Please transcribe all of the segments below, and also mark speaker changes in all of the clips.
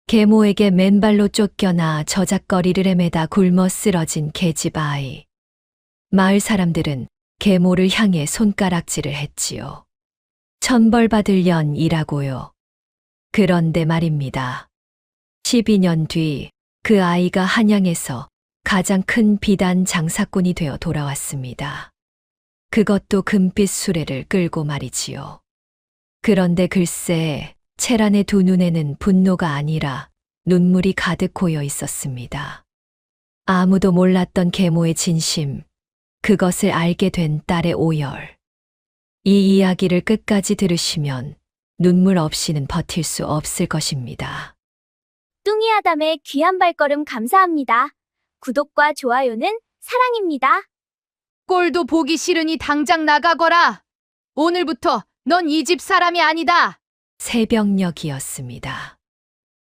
Speaker 1: 계모에게 맨발로 쫓겨나 저작거리를 헤매다 굶어 쓰러진 계집 아이. 마을 사람들은 계모를 향해 손가락질을 했지요. 천벌받을 년이라고요. 그런데 말입니다. 12년 뒤 그 아이가 한양에서 가장 큰 비단 장사꾼이 되어 돌아왔습니다. 그것도 금빛 수레를 끌고 말이지요. 그런데 글쎄, 채란의 두 눈에는 분노가 아니라 눈물이 가득 고여 있었습니다. 아무도 몰랐던 계모의 진심, 그것을 알게 된 딸의 오열. 이 이야기를 끝까지 들으시면 눈물 없이는 버틸 수 없을 것입니다.
Speaker 2: 뚱이아담의 귀한 발걸음 감사합니다. 구독과 좋아요는 사랑입니다.
Speaker 3: 꼴도 보기 싫으니 당장 나가거라. 오늘부터 넌 이 집 사람이 아니다.
Speaker 1: 새벽녘이었습니다.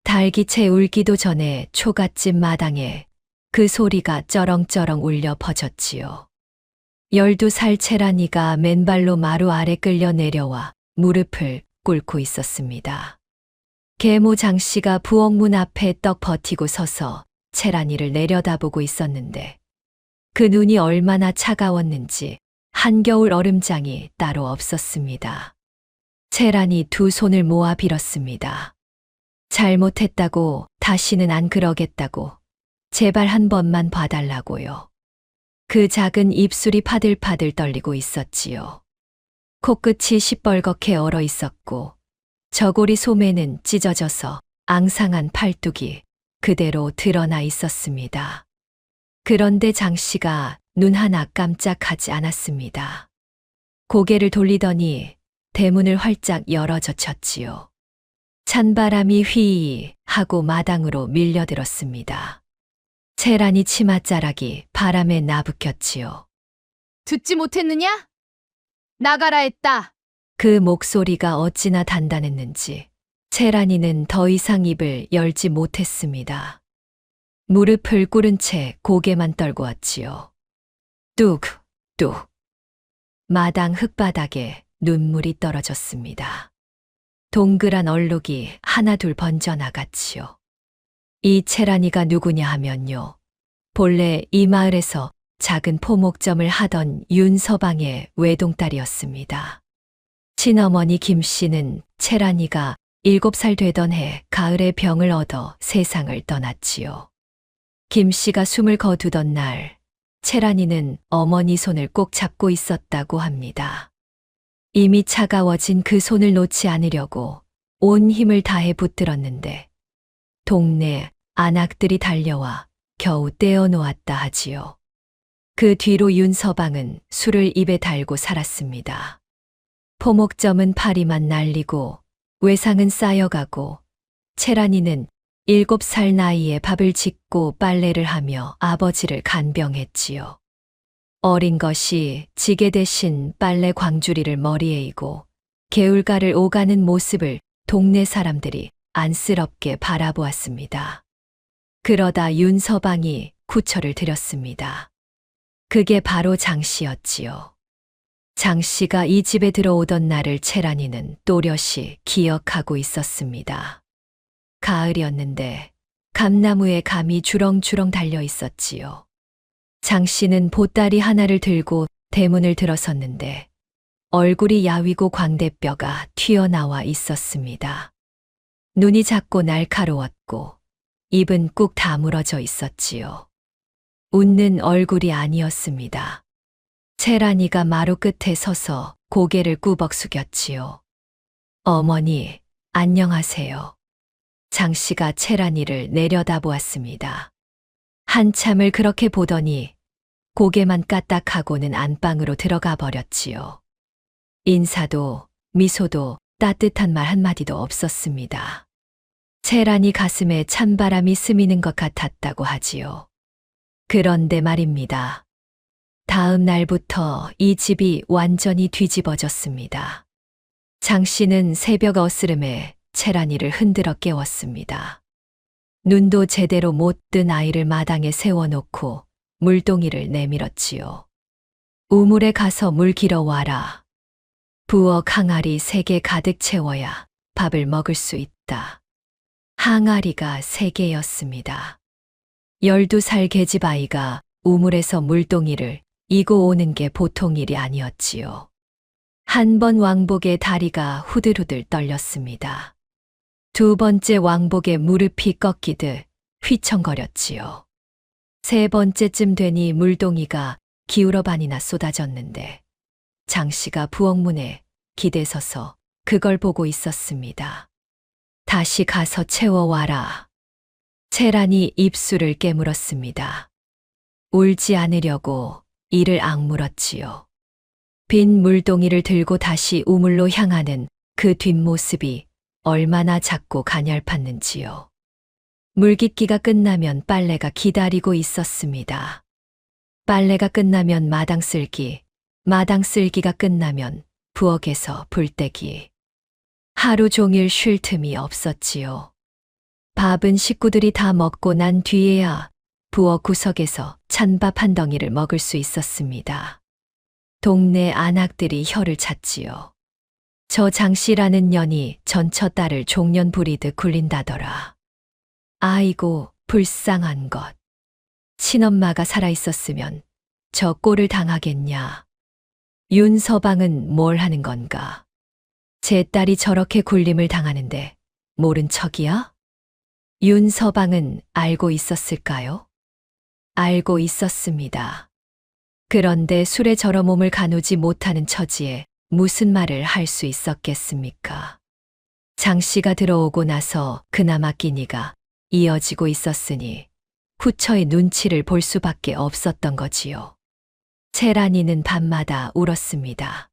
Speaker 1: 달기채 울기도 전에 초가집 마당에 그 소리가 쩌렁쩌렁 울려 퍼졌지요. 12살 채란이가 맨발로 마루 아래 끌려 내려와 무릎을 꿇고 있었습니다. 계모 장씨가 부엌문 앞에 떡 버티고 서서 채란이를 내려다보고 있었는데 그 눈이 얼마나 차가웠는지 한겨울 얼음장이 따로 없었습니다. 채란이 두 손을 모아 빌었습니다. 잘못했다고, 다시는 안 그러겠다고, 제발 한 번만 봐달라고요. 그 작은 입술이 파들파들 떨리고 있었지요. 코끝이 시뻘겋게 얼어 있었고 저고리 소매는 찢어져서 앙상한 팔뚝이 그대로 드러나 있었습니다. 그런데 장씨가 눈 하나 깜짝하지 않았습니다. 고개를 돌리더니 대문을 활짝 열어젖혔지요. 찬바람이 휘 하고 마당으로 밀려들었습니다. 채란이 치맛자락이 바람에 나부꼈지요.
Speaker 3: 듣지 못했느냐? 나가라 했다.
Speaker 1: 그 목소리가 어찌나 단단했는지 채란이는 더 이상 입을 열지 못했습니다. 무릎을 꿇은 채 고개만 떨고 왔지요. 뚝, 뚝. 마당 흙바닥에 눈물이 떨어졌습니다. 동그란 얼룩이 하나둘 번져나갔지요. 이 채란이가 누구냐 하면요. 본래 이 마을에서 작은 포목점을 하던 윤서방의 외동딸이었습니다. 친어머니 김씨는 채란이가 7살 되던 해 가을에 병을 얻어 세상을 떠났지요. 김씨가 숨을 거두던 날 채란이는 어머니 손을 꼭 잡고 있었다고 합니다. 이미 차가워진 그 손을 놓지 않으려고 온 힘을 다해 붙들었는데 동네 안악들이 달려와 겨우 떼어놓았다 하지요. 그 뒤로 윤서방은 술을 입에 달고 살았습니다. 포목점은 파리만 날리고 외상은 쌓여가고 채란이는 7살 나이에 밥을 짓고 빨래를 하며 아버지를 간병했지요. 어린 것이 지게 대신 빨래 광주리를 머리에 이고 개울가를 오가는 모습을 동네 사람들이 안쓰럽게 바라보았습니다. 그러다 윤서방이 구처를 드렸습니다. 그게 바로 장씨였지요. 장씨가 이 집에 들어오던 날을 채란이는 또렷이 기억하고 있었습니다. 가을이었는데 감나무에 감이 주렁주렁 달려 있었지요. 장씨는 보따리 하나를 들고 대문을 들어섰는데 얼굴이 야위고 광대뼈가 튀어나와 있었습니다. 눈이 작고 날카로웠고 입은 꾹 다물어져 있었지요. 웃는 얼굴이 아니었습니다. 채란이가 마루 끝에 서서 고개를 꾸벅 숙였지요. 어머니, 안녕하세요. 장씨가 채란이를 내려다보았습니다. 한참을 그렇게 보더니 고개만 까딱하고는 안방으로 들어가 버렸지요. 인사도 미소도 따뜻한 말 한마디도 없었습니다. 채란이 가슴에 찬바람이 스미는 것 같았다고 하지요. 그런데 말입니다. 다음 날부터 이 집이 완전히 뒤집어졌습니다. 장씨는 새벽 어스름에 채란이를 흔들어 깨웠습니다. 눈도 제대로 못 뜬 아이를 마당에 세워놓고 물동이를 내밀었지요. 우물에 가서 물 길어와라. 부엌 항아리 3개 가득 채워야 밥을 먹을 수 있다. 항아리가 3개였습니다. 12살 계집아이가 우물에서 물동이를 이고 오는 게 보통 일이 아니었지요. 한 번 왕복의 다리가 후들후들 떨렸습니다. 두 번째 왕복의 무릎이 꺾이듯 휘청거렸지요. 세 번째쯤 되니 물동이가 기울어 반이나 쏟아졌는데 장씨가 부엌문에 기대서서 그걸 보고 있었습니다. 다시 가서 채워와라. 채란이 입술을 깨물었습니다. 울지 않으려고 이를 악물었지요. 빈 물동이를 들고 다시 우물로 향하는 그 뒷모습이 얼마나 작고 가냘팠는지요. 물깃기가 끝나면 빨래가 기다리고 있었습니다. 빨래가 끝나면 마당 쓸기, 마당 쓸기가 끝나면 부엌에서 불떼기. 하루 종일 쉴 틈이 없었지요. 밥은 식구들이 다 먹고 난 뒤에야 부엌 구석에서 찬밥 한 덩이를 먹을 수 있었습니다. 동네 안악들이 혀를 찼지요. 저 장씨라는 년이 전처 딸을 종년 부리듯 굴린다더라. 아이고, 불쌍한 것. 친엄마가 살아있었으면 저 꼴을 당하겠냐. 윤서방은 뭘 하는 건가? 제 딸이 저렇게 굴림을 당하는데 모른 척이야? 윤서방은 알고 있었을까요? 알고 있었습니다. 그런데 술에 저러 몸을 가누지 못하는 처지에 무슨 말을 할 수 있었겠습니까? 장씨가 들어오고 나서 그나마 끼니가 이어지고 있었으니 후처의 눈치를 볼 수밖에 없었던 거지요. 채란이는 밤마다 울었습니다.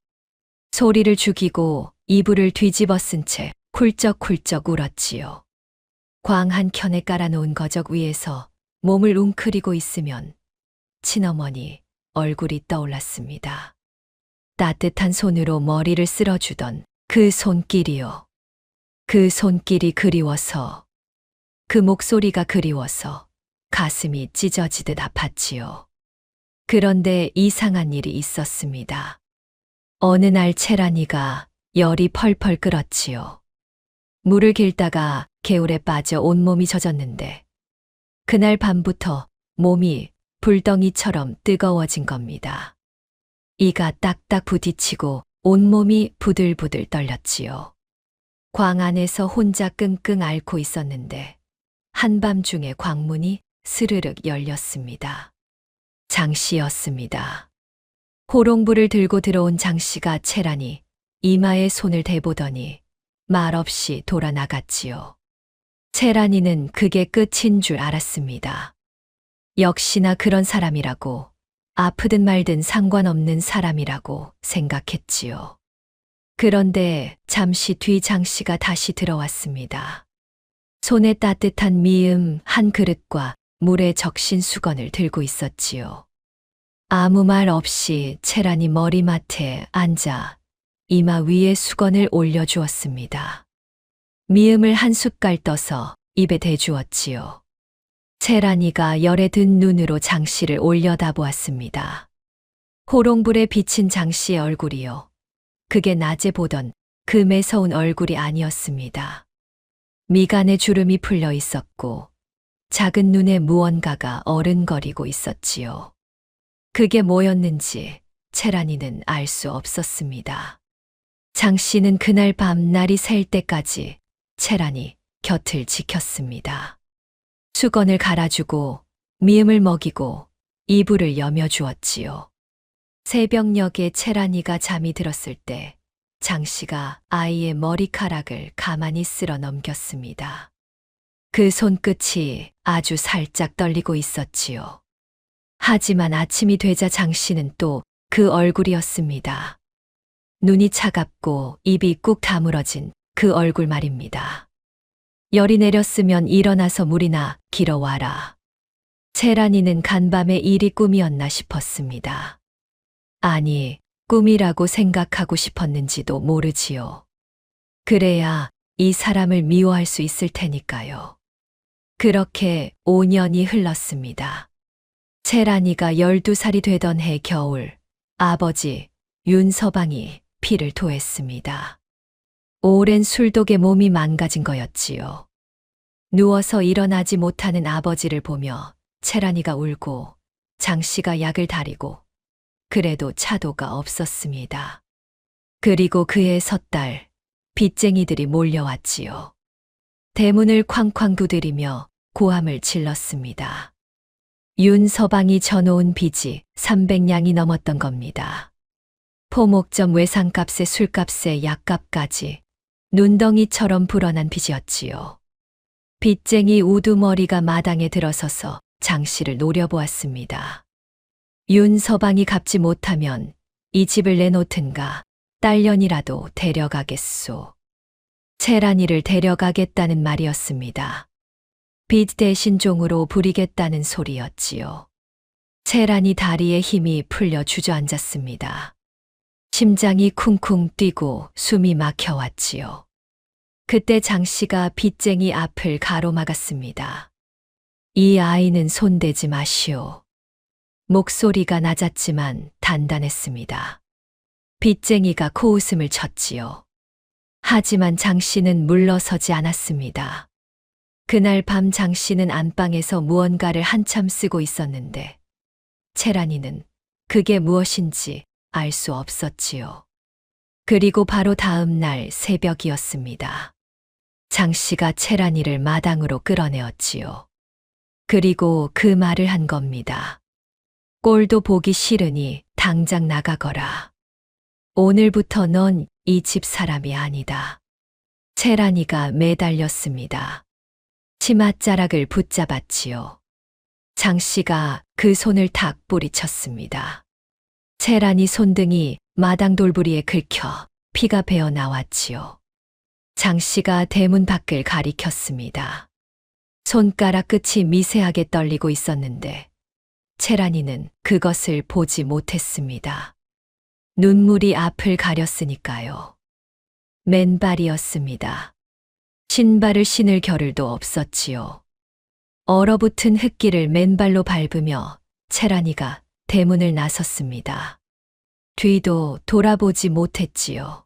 Speaker 1: 소리를 죽이고 이불을 뒤집어 쓴 채 쿨쩍쿨쩍 울었지요. 광 한 켠에 깔아놓은 거적 위에서 몸을 웅크리고 있으면 친어머니 얼굴이 떠올랐습니다. 따뜻한 손으로 머리를 쓸어주던 그 손길이요. 그 손길이 그리워서, 그 목소리가 그리워서 가슴이 찢어지듯 아팠지요. 그런데 이상한 일이 있었습니다. 어느 날 채란이가 열이 펄펄 끓었지요. 물을 길다가 개울에 빠져 온몸이 젖었는데 그날 밤부터 몸이 불덩이처럼 뜨거워진 겁니다. 이가 딱딱 부딪히고 온몸이 부들부들 떨렸지요. 광 안에서 혼자 끙끙 앓고 있었는데 한밤중에 광문이 스르륵 열렸습니다. 장씨였습니다. 호롱불을 들고 들어온 장씨가 채란이 이마에 손을 대보더니 말없이 돌아 나갔지요. 채란이는 그게 끝인 줄 알았습니다. 역시나 그런 사람이라고, 아프든 말든 상관없는 사람이라고 생각했지요. 그런데 잠시 뒤 장씨가 다시 들어왔습니다. 손에 따뜻한 미음 한 그릇과 물에 적신 수건을 들고 있었지요. 아무 말 없이 채란이 머리맡에 앉아 이마 위에 수건을 올려주었습니다. 미음을 한 숟갈 떠서 입에 대주었지요. 채란이가 열에 든 눈으로 장씨를 올려다보았습니다. 호롱불에 비친 장씨의 얼굴이요. 그게 낮에 보던 그 매서운 얼굴이 아니었습니다. 미간에 주름이 풀려 있었고 작은 눈에 무언가가 어른거리고 있었지요. 그게 뭐였는지 채란이는 알 수 없었습니다. 장씨는 그날 밤 날이 샐 때까지 채란이 곁을 지켰습니다. 수건을 갈아주고 미음을 먹이고 이불을 여며주었지요. 새벽녘에 채란이가 잠이 들었을 때 장씨가 아이의 머리카락을 가만히 쓸어 넘겼습니다. 그 손끝이 아주 살짝 떨리고 있었지요. 하지만 아침이 되자 장씨는 또 그 얼굴이었습니다. 눈이 차갑고 입이 꾹 다물어진 그 얼굴 말입니다. 열이 내렸으면 일어나서 물이나 길어와라. 채란이는 간밤에 일이 꿈이었나 싶었습니다. 아니, 꿈이라고 생각하고 싶었는지도 모르지요. 그래야 이 사람을 미워할 수 있을 테니까요. 그렇게 5년이 흘렀습니다. 채란이가 12살이 되던 해 겨울, 아버지 윤서방이 피를 토했습니다. 오랜 술독에 몸이 망가진 거였지요. 누워서 일어나지 못하는 아버지를 보며 채란이가 울고 장 씨가 약을 다리고 그래도 차도가 없었습니다. 그리고 그해 섣달 빚쟁이들이 몰려왔지요. 대문을 쾅쾅 두드리며 고함을 질렀습니다. 윤서방이 져놓은 빚이 300냥이 넘었던 겁니다. 포목점 외상값에 술값에 약값까지 눈덩이처럼 불어난 빚이었지요. 빚쟁이 우두머리가 마당에 들어서서 장 씨를 노려보았습니다. 윤서방이 갚지 못하면 이 집을 내놓든가 딸년이라도 데려가겠소. 채란이를 데려가겠다는 말이었습니다. 빚 대신 종으로 부리겠다는 소리였지요. 채란이 다리에 힘이 풀려 주저앉았습니다. 심장이 쿵쿵 뛰고 숨이 막혀왔지요. 그때 장 씨가 빚쟁이 앞을 가로막았습니다. 이 아이는 손대지 마시오. 목소리가 낮았지만 단단했습니다. 빚쟁이가 코웃음을 쳤지요. 하지만 장 씨는 물러서지 않았습니다. 그날 밤 장 씨는 안방에서 무언가를 한참 쓰고 있었는데 채란이는 그게 무엇인지 알 수 없었지요. 그리고 바로 다음 날 새벽이었습니다. 장 씨가 채란이를 마당으로 끌어내었지요. 그리고 그 말을 한 겁니다. 꼴도 보기 싫으니 당장 나가거라. 오늘부터 넌 이 집 사람이 아니다. 채란이가 매달렸습니다. 치맛자락을 붙잡았지요. 장 씨가 그 손을 탁 뿌리쳤습니다. 채란이 손등이 마당 돌부리에 긁혀 피가 배어 나왔지요. 장 씨가 대문 밖을 가리켰습니다. 손가락 끝이 미세하게 떨리고 있었는데 채란이는 그것을 보지 못했습니다. 눈물이 앞을 가렸으니까요. 맨발이었습니다. 신발을 신을 겨를도 없었지요. 얼어붙은 흙길을 맨발로 밟으며 채란이가 대문을 나섰습니다. 뒤도 돌아보지 못했지요.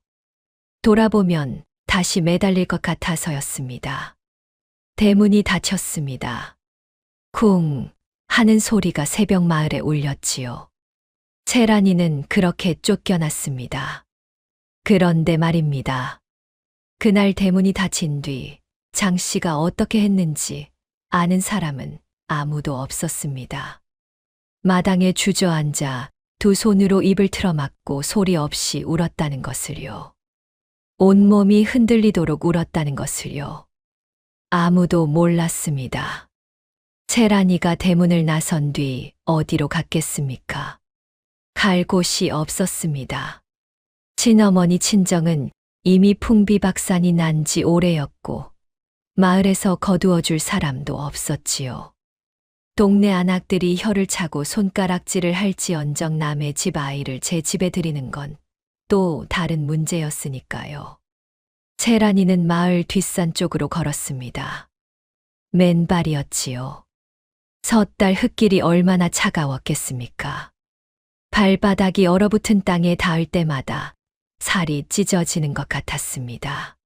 Speaker 1: 돌아보면 다시 매달릴 것 같아서였습니다. 대문이 닫혔습니다. 쿵 하는 소리가 새벽 마을에 울렸지요. 채란이는 그렇게 쫓겨났습니다. 그런데 말입니다. 그날 대문이 닫힌 뒤 장 씨가 어떻게 했는지 아는 사람은 아무도 없었습니다. 마당에 주저앉아 두 손으로 입을 틀어막고 소리 없이 울었다는 것을요. 온몸이 흔들리도록 울었다는 것을요. 아무도 몰랐습니다. 채란이가 대문을 나선 뒤 어디로 갔겠습니까? 갈 곳이 없었습니다. 친어머니 친정은 이미 풍비박산이 난 지 오래였고 마을에서 거두어줄 사람도 없었지요. 동네 안악들이 혀를 차고 손가락질을 할지언정 남의 집 아이를 제 집에 들이는 건 또 다른 문제였으니까요. 채란이는 마을 뒷산 쪽으로 걸었습니다. 맨발이었지요. 섣달 흙길이 얼마나 차가웠겠습니까? 발바닥이 얼어붙은 땅에 닿을 때마다 살이 찢어지는 것 같았습니다.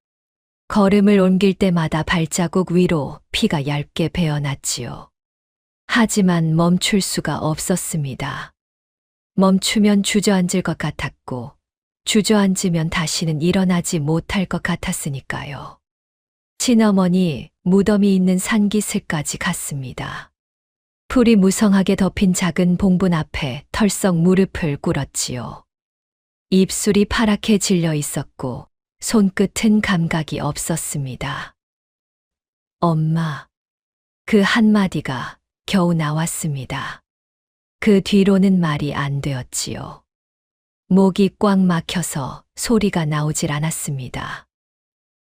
Speaker 1: 걸음을 옮길 때마다 발자국 위로 피가 얇게 배어났지요. 하지만 멈출 수가 없었습니다. 멈추면 주저앉을 것 같았고 주저앉으면 다시는 일어나지 못할 것 같았으니까요. 친어머니 무덤이 있는 산기슭까지 갔습니다. 풀이 무성하게 덮인 작은 봉분 앞에 털썩 무릎을 꿇었지요. 입술이 파랗게 질려 있었고 손끝은 감각이 없었습니다. 엄마. 그 한마디가 겨우 나왔습니다. 그 뒤로는 말이 안 되었지요. 목이 꽉 막혀서 소리가 나오질 않았습니다.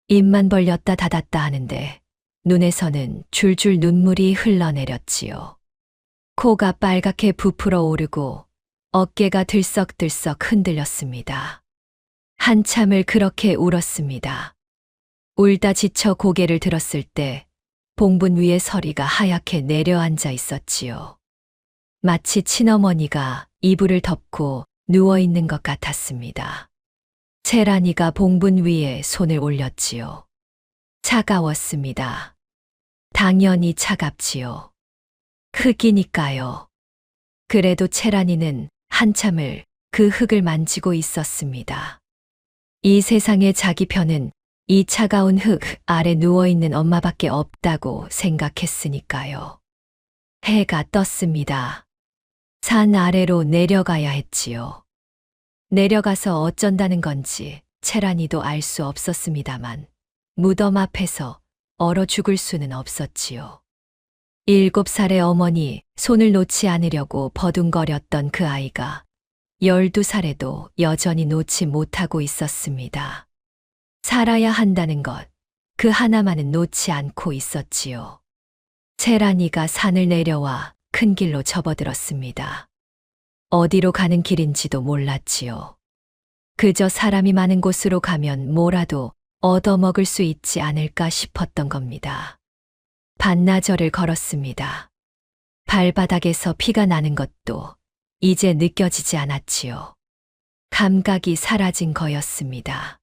Speaker 1: 입만 벌렸다 닫았다 하는데 눈에서는 줄줄 눈물이 흘러내렸지요. 코가 빨갛게 부풀어 오르고 어깨가 들썩들썩 흔들렸습니다. 한참을 그렇게 울었습니다. 울다 지쳐 고개를 들었을 때 봉분 위에 서리가 하얗게 내려앉아 있었지요. 마치 친어머니가 이불을 덮고 누워있는 것 같았습니다. 채란이가 봉분 위에 손을 올렸지요. 차가웠습니다. 당연히 차갑지요. 흙이니까요. 그래도 채란이는 한참을 그 흙을 만지고 있었습니다. 이 세상에 자기 편은 이 차가운 흙 아래 누워있는 엄마밖에 없다고 생각했으니까요. 해가 떴습니다. 산 아래로 내려가야 했지요. 내려가서 어쩐다는 건지 채란이도 알 수 없었습니다만 무덤 앞에서 얼어 죽을 수는 없었지요. 7살의 어머니 손을 놓지 않으려고 버둥거렸던 그 아이가 12살에도 여전히 놓지 못하고 있었습니다. 살아야 한다는 것, 그 하나만은 놓지 않고 있었지요. 채란이가 산을 내려와 큰 길로 접어들었습니다. 어디로 가는 길인지도 몰랐지요. 그저 사람이 많은 곳으로 가면 뭐라도 얻어먹을 수 있지 않을까 싶었던 겁니다. 반나절을 걸었습니다. 발바닥에서 피가 나는 것도 이제 느껴지지 않았지요. 감각이 사라진 거였습니다.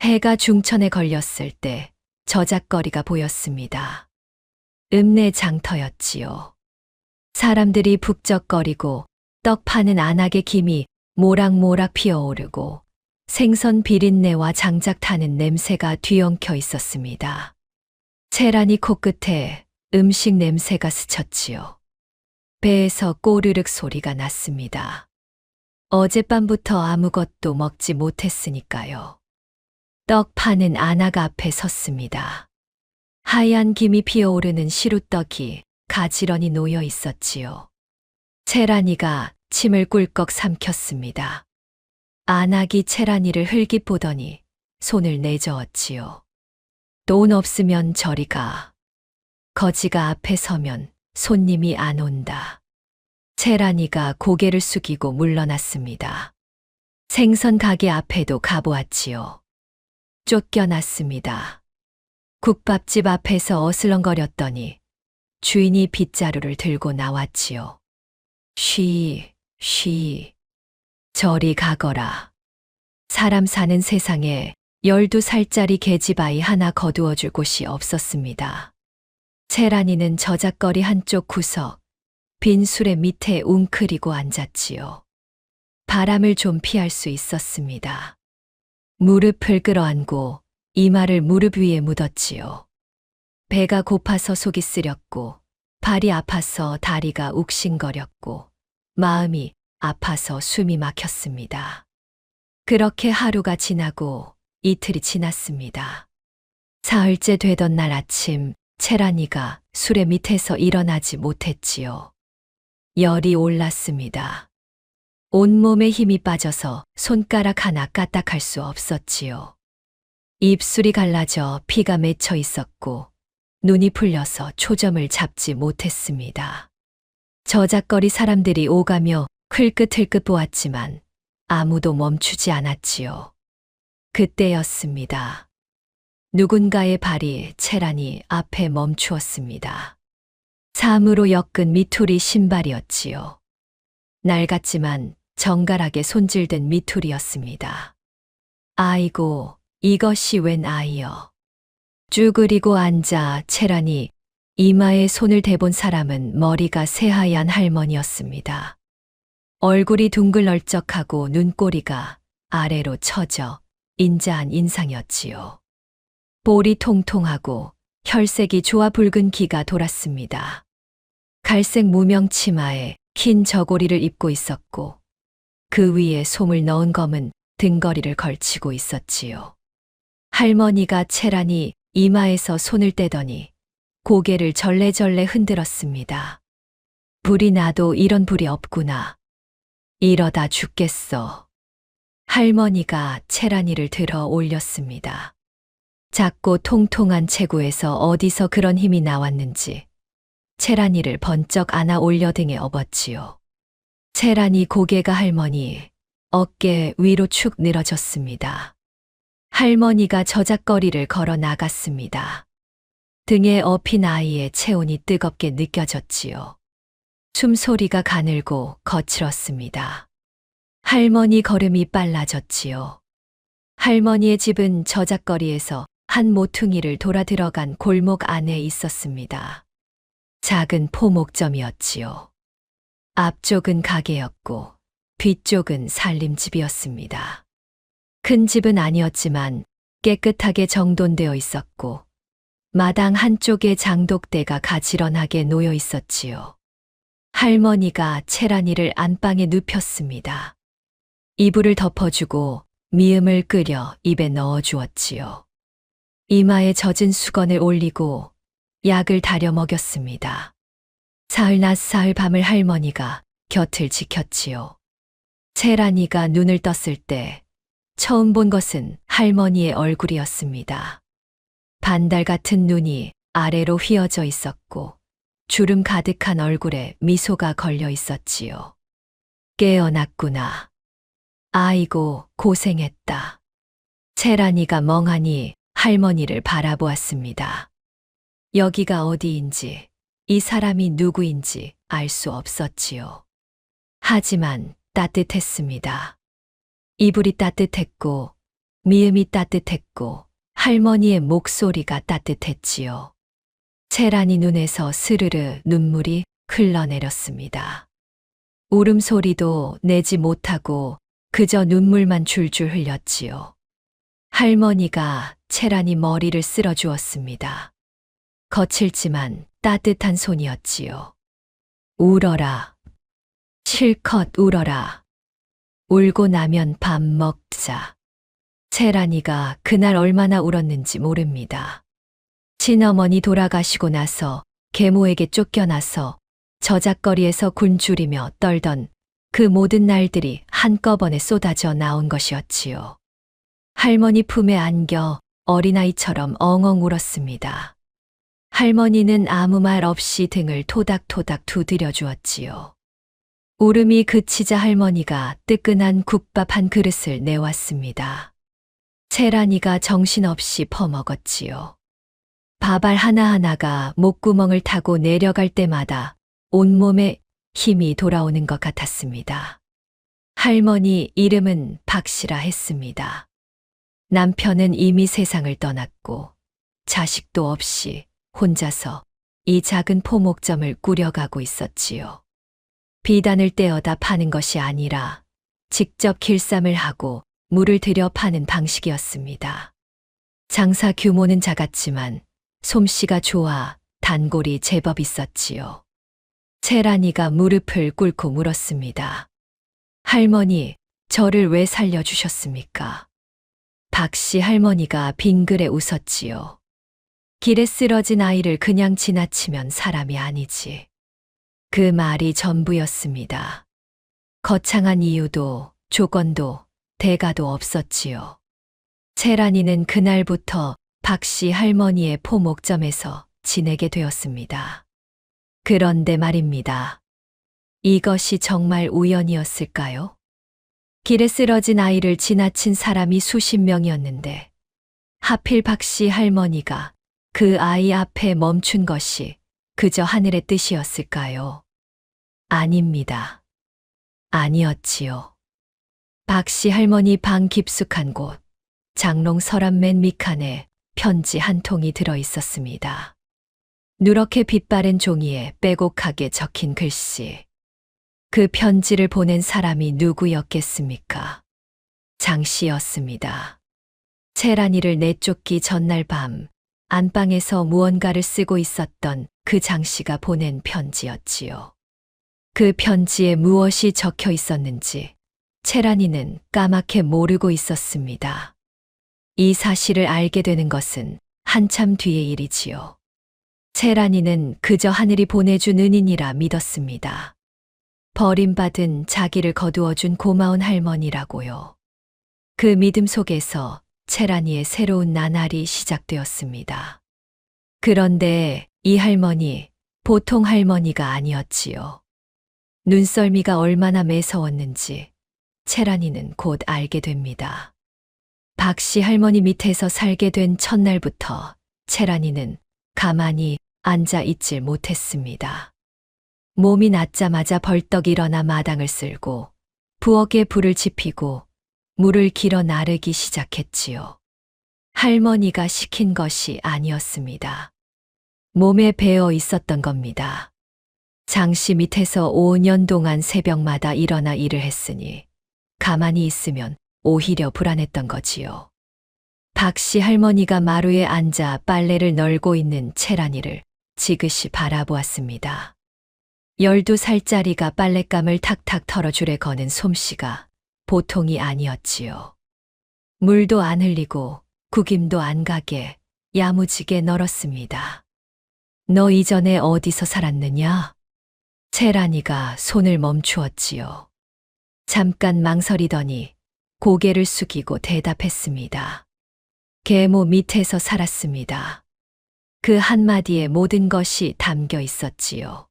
Speaker 1: 해가 중천에 걸렸을 때 저작거리가 보였습니다. 읍내장터였지요. 사람들이 북적거리고 떡 파는 안악의 김이 모락모락 피어오르고 생선 비린내와 장작 타는 냄새가 뒤엉켜 있었습니다. 채란이 코끝에 음식 냄새가 스쳤지요. 배에서 꼬르륵 소리가 났습니다. 어젯밤부터 아무것도 먹지 못했으니까요. 떡 파는 안악 앞에 섰습니다. 하얀 김이 피어오르는 시루떡이 가지런히 놓여 있었지요. 채란이가 침을 꿀꺽 삼켰습니다. 안악이 채란이를 흘깃 보더니 손을 내저었지요. 돈 없으면 저리 가. 거지가 앞에 서면 손님이 안 온다. 채란이가 고개를 숙이고 물러났습니다. 생선 가게 앞에도 가보았지요. 쫓겨났습니다. 국밥집 앞에서 어슬렁거렸더니 주인이 빗자루를 들고 나왔지요. 쉬. 저리 가거라. 사람 사는 세상에 12살짜리 계집아이 하나 거두어줄 곳이 없었습니다. 채란이는 저작거리 한쪽 구석, 빈 수레 밑에 웅크리고 앉았지요. 바람을 좀 피할 수 있었습니다. 무릎을 끌어안고 이마를 무릎 위에 묻었지요. 배가 고파서 속이 쓰렸고, 발이 아파서 다리가 욱신거렸고, 마음이 아파서 숨이 막혔습니다. 그렇게 하루가 지나고 이틀이 지났습니다. 사흘째 되던 날 아침, 채란이가 수레 밑에서 일어나지 못했지요. 열이 올랐습니다. 온몸에 힘이 빠져서 손가락 하나 까딱할 수 없었지요. 입술이 갈라져 피가 맺혀 있었고 눈이 풀려서 초점을 잡지 못했습니다. 저작거리 사람들이 오가며 흘끗흘끗 보았지만 아무도 멈추지 않았지요. 그때였습니다. 누군가의 발이 채란이 앞에 멈추었습니다. 사무로 엮은 미투리 신발이었지요. 낡았지만 정갈하게 손질된 미투리였습니다. 아이고, 이것이 웬 아이여. 쭈그리고 앉아 채란이 이마에 손을 대본 사람은 머리가 새하얀 할머니였습니다. 얼굴이 둥글널쩍하고 눈꼬리가 아래로 처져 인자한 인상이었지요. 볼이 통통하고 혈색이 좋아 붉은 기가 돌았습니다. 갈색 무명 치마에 긴 저고리를 입고 있었고 그 위에 솜을 넣은 검은 등걸이를 걸치고 있었지요. 할머니가 채란이 이마에서 손을 떼더니 고개를 절레절레 흔들었습니다. 불이 나도 이런 불이 없구나. 이러다 죽겠어. 할머니가 채란이를 들어 올렸습니다. 작고 통통한 체구에서 어디서 그런 힘이 나왔는지 채란이를 번쩍 안아 올려 등에 업었지요. 채란이 고개가 할머니 어깨 위로 축 늘어졌습니다. 할머니가 저작거리를 걸어 나갔습니다. 등에 업힌 아이의 체온이 뜨겁게 느껴졌지요. 숨소리가 가늘고 거칠었습니다. 할머니 걸음이 빨라졌지요. 할머니의 집은 저작거리에서 한 모퉁이를 돌아 들어간 골목 안에 있었습니다. 작은 포목점이었지요. 앞쪽은 가게였고 뒤쪽은 살림집이었습니다. 큰 집은 아니었지만 깨끗하게 정돈되어 있었고 마당 한쪽에 장독대가 가지런하게 놓여 있었지요. 할머니가 채란이를 안방에 눕혔습니다. 이불을 덮어주고 미음을 끓여 입에 넣어 주었지요. 이마에 젖은 수건을 올리고 약을 다려 먹였습니다. 사흘 낮 사흘 밤을 할머니가 곁을 지켰지요. 채란이가 눈을 떴을 때 처음 본 것은 할머니의 얼굴이었습니다. 반달 같은 눈이 아래로 휘어져 있었고 주름 가득한 얼굴에 미소가 걸려 있었지요. 깨어났구나. 아이고, 고생했다. 채란이가 멍하니 할머니를 바라보았습니다. 여기가 어디인지, 이 사람이 누구인지 알 수 없었지요. 하지만 따뜻했습니다. 이불이 따뜻했고, 미음이 따뜻했고, 할머니의 목소리가 따뜻했지요. 채란이 눈에서 스르르 눈물이 흘러내렸습니다. 울음소리도 내지 못하고 그저 눈물만 줄줄 흘렸지요. 할머니가 채란이 머리를 쓸어주었습니다. 거칠지만 따뜻한 손이었지요. 울어라. 실컷 울어라. 울고 나면 밥 먹자. 채란이가 그날 얼마나 울었는지 모릅니다. 친어머니 돌아가시고 나서 계모에게 쫓겨나서 저작거리에서 굶주리며 떨던 그 모든 날들이 한꺼번에 쏟아져 나온 것이었지요. 할머니 품에 안겨 어린아이처럼 엉엉 울었습니다. 할머니는 아무 말 없이 등을 토닥토닥 두드려 주었지요. 울음이 그치자 할머니가 뜨끈한 국밥 한 그릇을 내왔습니다. 채란이가 정신없이 퍼먹었지요. 밥알 하나하나가 목구멍을 타고 내려갈 때마다 온몸에 힘이 돌아오는 것 같았습니다. 할머니 이름은 박씨라 했습니다. 남편은 이미 세상을 떠났고 자식도 없이 혼자서 이 작은 포목점을 꾸려가고 있었지요. 비단을 떼어다 파는 것이 아니라 직접 길쌈을 하고 물을 들여 파는 방식이었습니다. 장사 규모는 작았지만 솜씨가 좋아 단골이 제법 있었지요. 채란이가 무릎을 꿇고 물었습니다. 할머니, 저를 왜 살려주셨습니까? 박씨 할머니가 빙그레 웃었지요. 길에 쓰러진 아이를 그냥 지나치면 사람이 아니지. 그 말이 전부였습니다. 거창한 이유도 조건도 대가도 없었지요. 채란이는 그날부터 박씨 할머니의 포목점에서 지내게 되었습니다. 그런데 말입니다. 이것이 정말 우연이었을까요? 길에 쓰러진 아이를 지나친 사람이 수십 명이었는데 하필 박씨 할머니가 그 아이 앞에 멈춘 것이 그저 하늘의 뜻이었을까요? 아닙니다. 아니었지요. 박씨 할머니 방 깊숙한 곳, 장롱 서랍 맨 밑칸에 편지 한 통이 들어 있었습니다. 누렇게 빛바랜 종이에 빼곡하게 적힌 글씨. 그 편지를 보낸 사람이 누구였겠습니까? 장 씨였습니다. 채란이를 내쫓기 전날 밤 안방에서 무언가를 쓰고 있었던 그 장 씨가 보낸 편지였지요. 그 편지에 무엇이 적혀 있었는지 채란이는 까맣게 모르고 있었습니다. 이 사실을 알게 되는 것은 한참 뒤의 일이지요. 채란이는 그저 하늘이 보내준 은인이라 믿었습니다. 버림받은 자기를 거두어준 고마운 할머니라고요. 그 믿음 속에서 채란이의 새로운 나날이 시작되었습니다. 그런데 이 할머니, 보통 할머니가 아니었지요. 눈썰미가 얼마나 매서웠는지 채란이는 곧 알게 됩니다. 박씨 할머니 밑에서 살게 된 첫날부터 채란이는 가만히 앉아 있질 못했습니다. 몸이 낫자마자 벌떡 일어나 마당을 쓸고 부엌에 불을 지피고 물을 길어 나르기 시작했지요. 할머니가 시킨 것이 아니었습니다. 몸에 배어 있었던 겁니다. 장씨 밑에서 5년 동안 새벽마다 일어나 일을 했으니 가만히 있으면 오히려 불안했던 거지요. 박씨 할머니가 마루에 앉아 빨래를 널고 있는 채란이를 지그시 바라보았습니다. 12살짜리가 빨랫감을 탁탁 털어줄에 거는 솜씨가 보통이 아니었지요. 물도 안 흘리고 구김도 안 가게 야무지게 널었습니다. 너 이전에 어디서 살았느냐? 채란이가 손을 멈추었지요. 잠깐 망설이더니 고개를 숙이고 대답했습니다. 계모 밑에서 살았습니다. 그 한마디에 모든 것이 담겨 있었지요.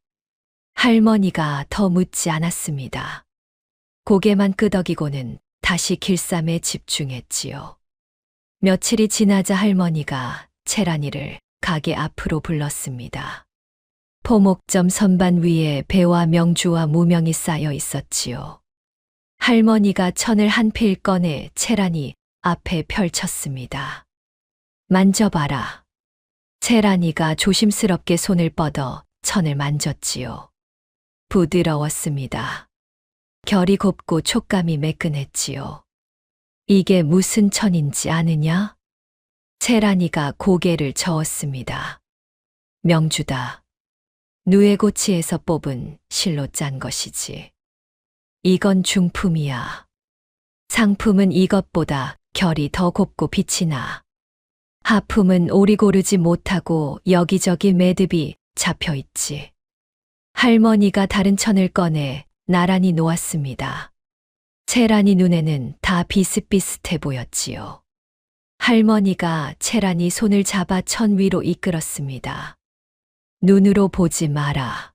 Speaker 1: 할머니가 더 묻지 않았습니다. 고개만 끄덕이고는 다시 길쌈에 집중했지요. 며칠이 지나자 할머니가 채란이를 가게 앞으로 불렀습니다. 포목점 선반 위에 배와 명주와 무명이 쌓여 있었지요. 할머니가 천을 한 필 꺼내 채란이 앞에 펼쳤습니다. 만져봐라. 채란이가 조심스럽게 손을 뻗어 천을 만졌지요. 부드러웠습니다. 결이 곱고 촉감이 매끈했지요. 이게 무슨 천인지 아느냐? 채란이가 고개를 저었습니다. 명주다. 누에고치에서 뽑은 실로 짠 것이지. 이건 중품이야. 상품은 이것보다 결이 더 곱고 빛이 나. 하품은 오리 고르지 못하고 여기저기 매듭이 잡혀 있지. 할머니가 다른 천을 꺼내 나란히 놓았습니다. 채란이 눈에는 다 비슷비슷해 보였지요. 할머니가 채란이 손을 잡아 천 위로 이끌었습니다. 눈으로 보지 마라.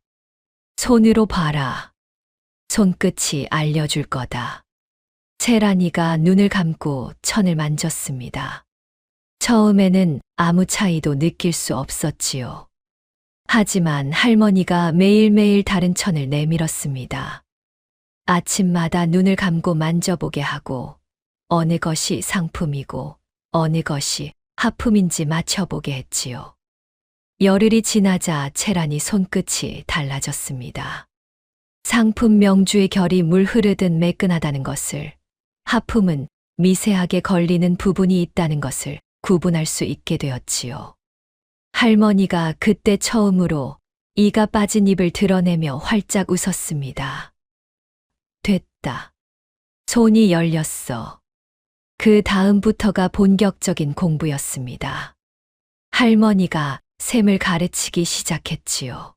Speaker 1: 손으로 봐라. 손끝이 알려줄 거다. 채란이가 눈을 감고 천을 만졌습니다. 처음에는 아무 차이도 느낄 수 없었지요. 하지만 할머니가 매일매일 다른 천을 내밀었습니다. 아침마다 눈을 감고 만져보게 하고 어느 것이 상품이고 어느 것이 하품인지 맞춰보게 했지요. 열흘이 지나자 채란이 손끝이 달라졌습니다. 상품 명주의 결이 물 흐르듯 매끈하다는 것을, 하품은 미세하게 걸리는 부분이 있다는 것을 구분할 수 있게 되었지요. 할머니가 그때 처음으로 이가 빠진 입을 드러내며 활짝 웃었습니다. 됐다. 손이 열렸어. 그 다음부터가 본격적인 공부였습니다. 할머니가 셈을 가르치기 시작했지요.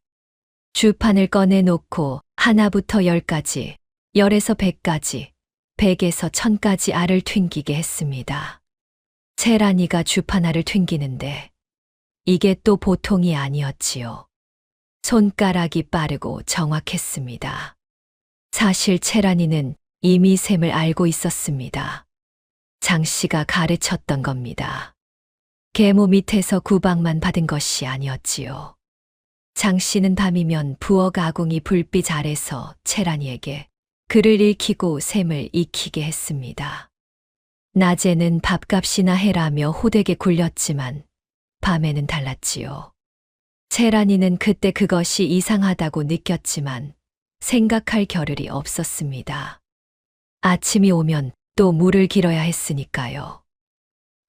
Speaker 1: 주판을 꺼내놓고 하나부터 10까지, 10에서 100까지, 100에서 1000까지 알을 튕기게 했습니다. 채란이가 주판 알을 튕기는데 이게 또 보통이 아니었지요. 손가락이 빠르고 정확했습니다. 사실 채란이는 이미 셈을 알고 있었습니다. 장씨가 가르쳤던 겁니다. 계모 밑에서 구박만 받은 것이 아니었지요. 장씨는 밤이면 부엌 아궁이 불빛 아래서 채란이에게 글을 읽히고 셈을 익히게 했습니다. 낮에는 밥값이나 해라며 호되게 굴렸지만 밤에는 달랐지요. 채란이는 그때 그것이 이상하다고 느꼈지만 생각할 겨를이 없었습니다. 아침이 오면 또 물을 길어야 했으니까요.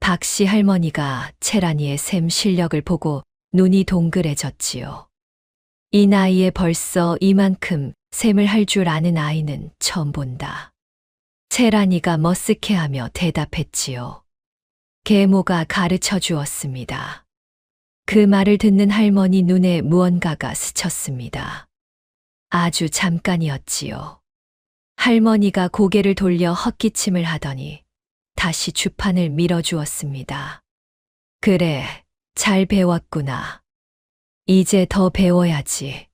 Speaker 1: 박씨 할머니가 채란이의 셈 실력을 보고 눈이 동그래졌지요. 이 나이에 벌써 이만큼 셈을 할 줄 아는 아이는 처음 본다. 채란이가 머쓱해하며 대답했지요. 계모가 가르쳐 주었습니다. 그 말을 듣는 할머니 눈에 무언가가 스쳤습니다. 아주 잠깐이었지요. 할머니가 고개를 돌려 헛기침을 하더니 다시 주판을 밀어주었습니다. 그래, 잘 배웠구나. 이제 더 배워야지.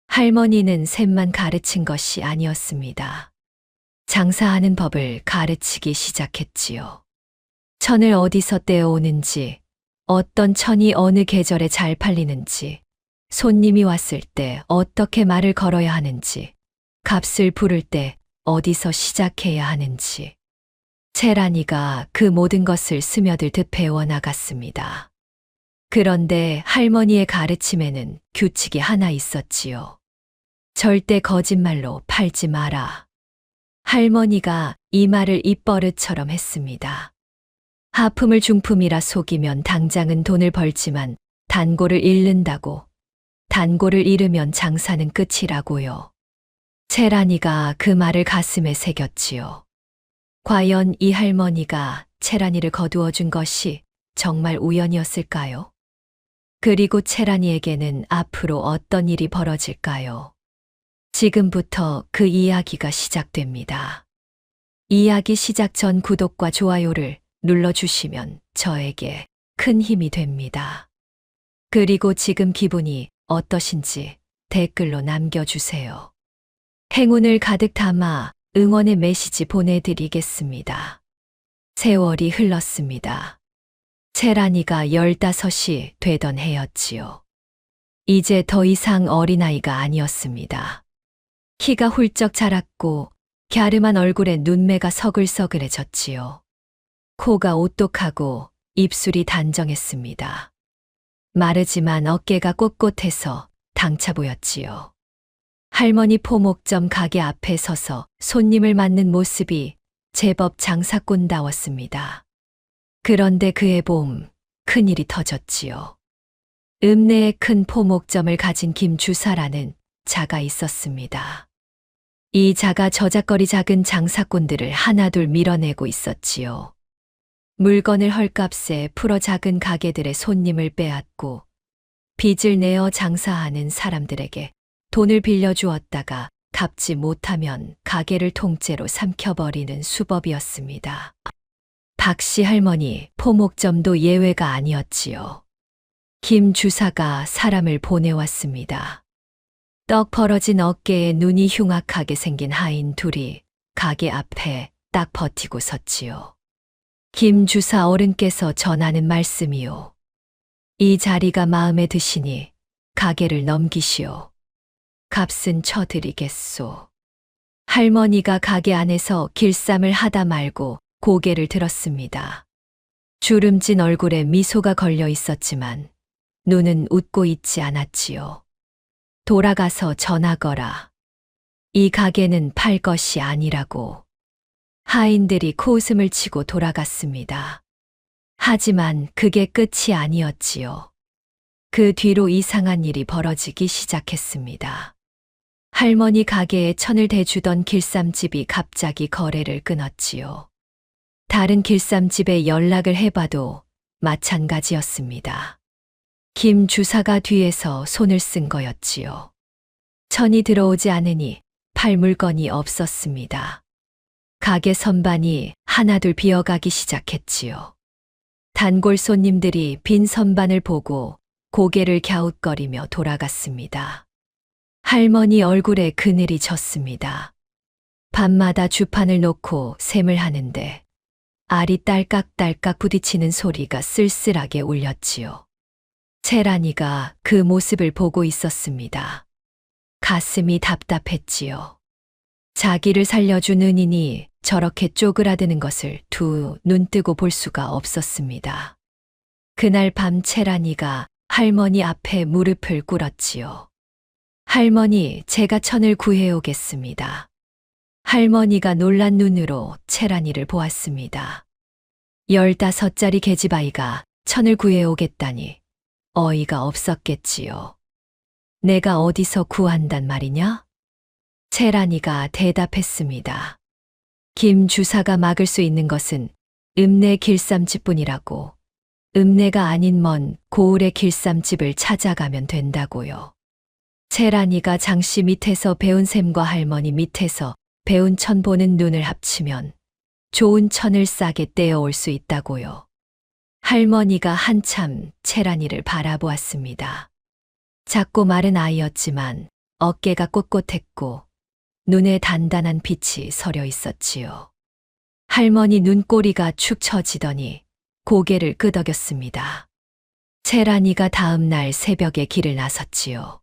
Speaker 1: 할머니는 셈만 가르친 것이 아니었습니다. 장사하는 법을 가르치기 시작했지요. 천을 어디서 떼어오는지, 어떤 천이 어느 계절에 잘 팔리는지, 손님이 왔을 때 어떻게 말을 걸어야 하는지, 값을 부를 때 어디서 시작해야 하는지. 채란이가 그 모든 것을 스며들듯 배워나갔습니다. 그런데 할머니의 가르침에는 규칙이 하나 있었지요. 절대 거짓말로 팔지 마라. 할머니가 이 말을 입버릇처럼 했습니다. 하품을 중품이라 속이면 당장은 돈을 벌지만 단골을 잃는다고. 단골을 잃으면 장사는 끝이라고요. 채란이가 그 말을 가슴에 새겼지요. 과연 이 할머니가 채란이를 거두어 준 것이 정말 우연이었을까요? 그리고 채란이에게는 앞으로 어떤 일이 벌어질까요? 지금부터 그 이야기가 시작됩니다. 이야기 시작 전 구독과 좋아요를 눌러주시면 저에게 큰 힘이 됩니다. 그리고 지금 기분이 어떠신지 댓글로 남겨주세요. 행운을 가득 담아 응원의 메시지 보내드리겠습니다. 세월이 흘렀습니다. 채란이가 15이 되던 해였지요. 이제 더 이상 어린아이가 아니었습니다. 키가 훌쩍 자랐고 갸름한 얼굴에 눈매가 서글서글해졌지요. 코가 오똑하고 입술이 단정했습니다. 마르지만 어깨가 꼿꼿해서 당차 보였지요. 할머니 포목점 가게 앞에 서서 손님을 맞는 모습이 제법 장사꾼다웠습니다. 그런데 그해 봄 큰일이 터졌지요. 읍내에 큰 포목점을 가진 김주사라는 자가 있었습니다. 이 자가 저작거리 작은 장사꾼들을 하나둘 밀어내고 있었지요. 물건을 헐값에 풀어 작은 가게들의 손님을 빼앗고 빚을 내어 장사하는 사람들에게 돈을 빌려주었다가 갚지 못하면 가게를 통째로 삼켜버리는 수법이었습니다. 박씨 할머니 포목점도 예외가 아니었지요. 김 주사가 사람을 보내왔습니다. 떡 벌어진 어깨에 눈이 흉악하게 생긴 하인 둘이 가게 앞에 딱 버티고 섰지요. 김 주사 어른께서 전하는 말씀이요. 이 자리가 마음에 드시니 가게를 넘기시오. 값은 쳐드리겠소. 할머니가 가게 안에서 길쌈을 하다 말고 고개를 들었습니다. 주름진 얼굴에 미소가 걸려 있었지만 눈은 웃고 있지 않았지요. 돌아가서 전하거라. 이 가게는 팔 것이 아니라고. 하인들이 코웃음을 치고 돌아갔습니다. 하지만 그게 끝이 아니었지요. 그 뒤로 이상한 일이 벌어지기 시작했습니다. 할머니 가게에 천을 대주던 길쌈집이 갑자기 거래를 끊었지요. 다른 길쌈집에 연락을 해봐도 마찬가지였습니다. 김 주사가 뒤에서 손을 쓴 거였지요. 천이 들어오지 않으니 팔 물건이 없었습니다. 가게 선반이 하나둘 비어가기 시작했지요. 단골 손님들이 빈 선반을 보고 고개를 갸웃거리며 돌아갔습니다. 할머니 얼굴에 그늘이 졌습니다. 밤마다 주판을 놓고 셈을 하는데 알이 딸깍딸깍 부딪히는 소리가 쓸쓸하게 울렸지요. 채란이가 그 모습을 보고 있었습니다. 가슴이 답답했지요. 자기를 살려준 은인이 저렇게 쪼그라드는 것을 두 눈 뜨고 볼 수가 없었습니다. 그날 밤 채란이가 할머니 앞에 무릎을 꿇었지요. 할머니, 제가 천을 구해오겠습니다. 할머니가 놀란 눈으로 채란이를 보았습니다. 15짜리 계집아이가 천을 구해오겠다니 어이가 없었겠지요. 내가 어디서 구한단 말이냐? 채란이가 대답했습니다. 김 주사가 막을 수 있는 것은 읍내 길쌈집뿐이라고. 읍내가 아닌 먼 고을의 길쌈집을 찾아가면 된다고요. 채란이가 장씨 밑에서 배운 셈과 할머니 밑에서 배운 천 보는 눈을 합치면 좋은 천을 싸게 떼어올 수 있다고요. 할머니가 한참 채란이를 바라보았습니다. 작고 마른 아이였지만 어깨가 꼿꼿했고 눈에 단단한 빛이 서려 있었지요. 할머니 눈꼬리가 축 처지더니 고개를 끄덕였습니다. 채란이가 다음 날 새벽에 길을 나섰지요.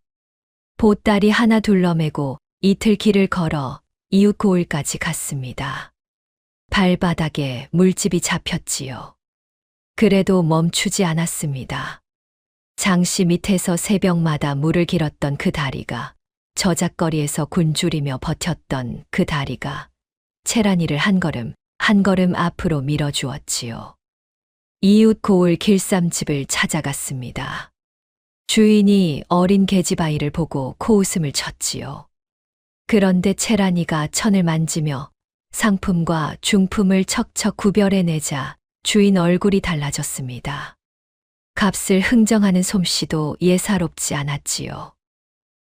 Speaker 1: 보따리 하나 둘러매고 이틀 길을 걸어 이웃 고을까지 갔습니다. 발바닥에 물집이 잡혔지요. 그래도 멈추지 않았습니다. 장씨 밑에서 새벽마다 물을 길었던 그 다리가, 저작거리에서 굶주리며 버텼던 그 다리가 채란이를 한 걸음 앞으로 밀어주었지요. 이웃 고을 길쌈집을 찾아갔습니다. 주인이 어린 계집아이를 보고 코웃음을 쳤지요. 그런데 채란이가 천을 만지며 상품과 중품을 척척 구별해내자 주인 얼굴이 달라졌습니다. 값을 흥정하는 솜씨도 예사롭지 않았지요.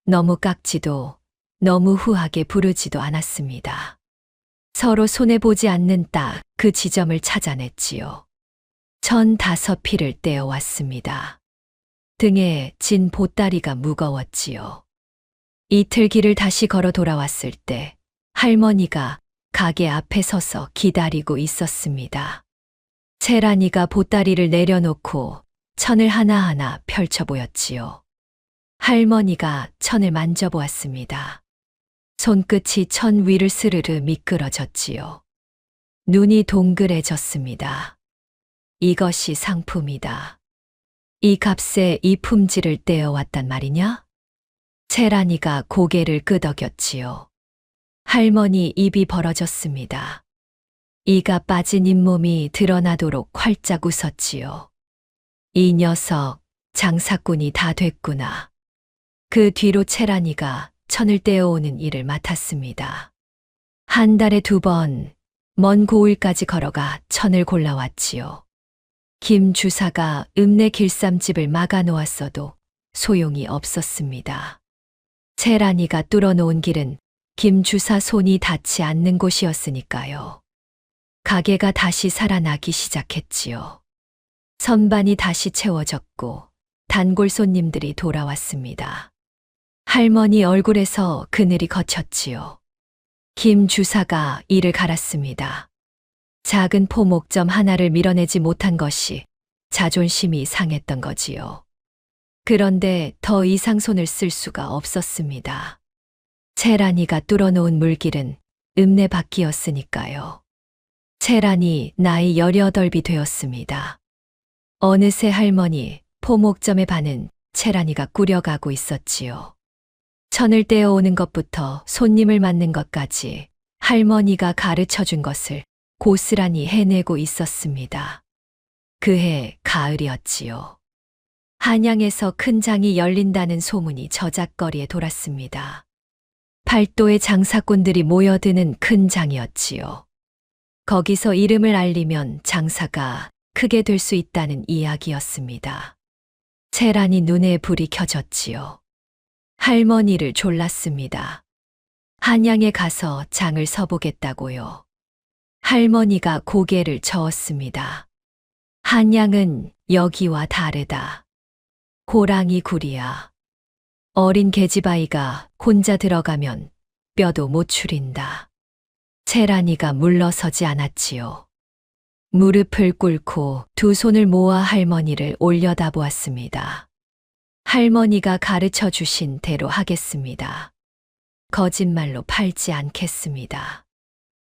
Speaker 1: 너무 깎지도 너무 후하게 부르지도 않았습니다. 서로 손해보지 않는 딱 그 지점을 찾아냈지요. 15필을 떼어왔습니다. 등에 진 보따리가 무거웠지요. 이틀 길을 다시 걸어 돌아왔을 때 할머니가 가게 앞에 서서 기다리고 있었습니다. 채란이가 보따리를 내려놓고 천을 하나하나 펼쳐 보였지요. 할머니가 천을 만져보았습니다. 손끝이 천 위를 스르르 미끄러졌지요. 눈이 동그래졌습니다. 이것이 상품이다. 이 값에 이 품질을 떼어왔단 말이냐? 채란이가 고개를 끄덕였지요. 할머니 입이 벌어졌습니다. 이가 빠진 잇몸이 드러나도록 활짝 웃었지요. 이 녀석 장사꾼이 다 됐구나. 그 뒤로 채란이가 천을 떼어오는 일을 맡았습니다. 한 달에 2번 먼 고을까지 걸어가 천을 골라왔지요. 김 주사가 읍내 길쌈집을 막아놓았어도 소용이 없었습니다. 채란이가 뚫어놓은 길은 김 주사 손이 닿지 않는 곳이었으니까요. 가게가 다시 살아나기 시작했지요. 선반이 다시 채워졌고 단골 손님들이 돌아왔습니다. 할머니 얼굴에서 그늘이 걷혔지요. 김 주사가 이를 갈았습니다. 작은 포목점 하나를 밀어내지 못한 것이 자존심이 상했던 거지요. 그런데 더 이상 손을 쓸 수가 없었습니다. 채란이가 뚫어놓은 물길은 읍내 밖이었으니까요. 채란이 나이 18이 되었습니다. 어느새 할머니 포목점의 반은 채란이가 꾸려가고 있었지요. 천을 떼어오는 것부터 손님을 맞는 것까지 할머니가 가르쳐준 것을 고스란히 해내고 있었습니다. 그해 가을이었지요. 한양에서 큰 장이 열린다는 소문이 저작거리에 돌았습니다. 팔도의 장사꾼들이 모여드는 큰 장이었지요. 거기서 이름을 알리면 장사가 크게 될 수 있다는 이야기였습니다. 채란이 눈에 불이 켜졌지요. 할머니를 졸랐습니다. 한양에 가서 장을 서보겠다고요. 할머니가 고개를 저었습니다. 한양은 여기와 다르다. 호랑이 굴이야. 어린 계집아이가 혼자 들어가면 뼈도 못 추린다. 채란이가 물러서지 않았지요. 무릎을 꿇고 2 손을 모아 할머니를 올려다보았습니다. 할머니가 가르쳐 주신 대로 하겠습니다. 거짓말로 팔지 않겠습니다.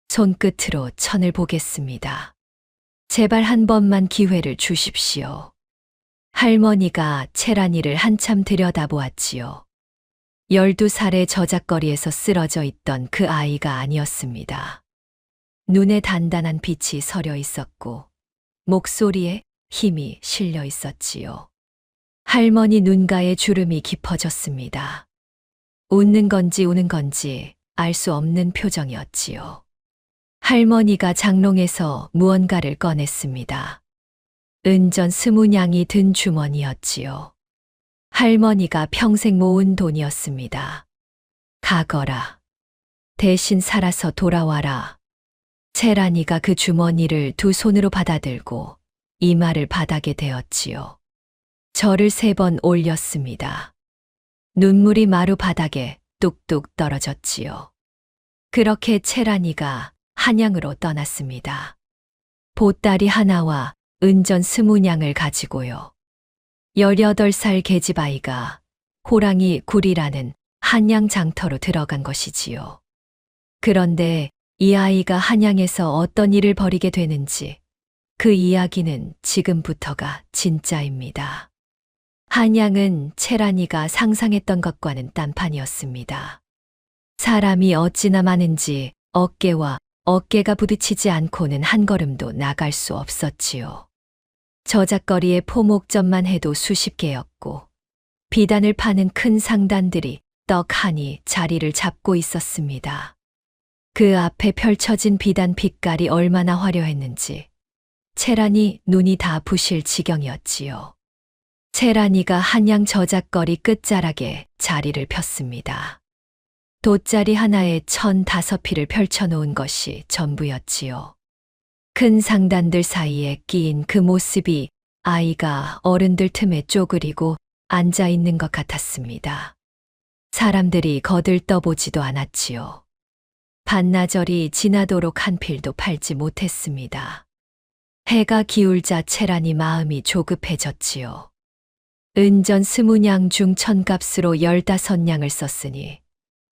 Speaker 1: 손끝으로 천을 보겠습니다. 제발 한 번만 기회를 주십시오. 할머니가 채란이를 한참 들여다보았지요. 12살의 저작거리에서 쓰러져 있던 그 아이가 아니었습니다. 눈에 단단한 빛이 서려 있었고 목소리에 힘이 실려 있었지요. 할머니 눈가에 주름이 깊어졌습니다. 웃는 건지 우는 건지 알 수 없는 표정이었지요. 할머니가 장롱에서 무언가를 꺼냈습니다. 은전 20냥이 든 주머니였지요. 할머니가 평생 모은 돈이었습니다. 가거라. 대신 살아서 돌아와라. 채란이가 그 주머니를 2 손으로 받아들고 이마를 바닥에 대었지요. 절을 3번 올렸습니다. 눈물이 마루 바닥에 뚝뚝 떨어졌지요. 그렇게 채란이가 한양으로 떠났습니다. 보따리 하나와 은전 20냥을 가지고요. 18살 계집아이가 호랑이 굴이라는 한양 장터로 들어간 것이지요. 그런데 이 아이가 한양에서 어떤 일을 벌이게 되는지 그 이야기는 지금부터가 진짜입니다. 한양은 채란이가 상상했던 것과는 딴판이었습니다. 사람이 어찌나 많은지 어깨와 어깨가 부딪히지 않고는 한 걸음도 나갈 수 없었지요. 저작거리의 포목점만 해도 수십 개였고 비단을 파는 큰 상단들이 떡하니 자리를 잡고 있었습니다. 그 앞에 펼쳐진 비단 빛깔이 얼마나 화려했는지 채란이 눈이 다 부실 지경이었지요. 채란이가 한양 저작거리 끝자락에 자리를 폈습니다. 돗자리 하나에 1,005필을 펼쳐놓은 것이 전부였지요. 큰 상단들 사이에 끼인 그 모습이 아이가 어른들 틈에 쪼그리고 앉아 있는 것 같았습니다. 사람들이 거들떠보지도 않았지요. 반나절이 지나도록 한 필도 팔지 못했습니다. 해가 기울자 채란이 마음이 조급해졌지요. 은전 20냥 중 1,000값으로 15냥을 썼으니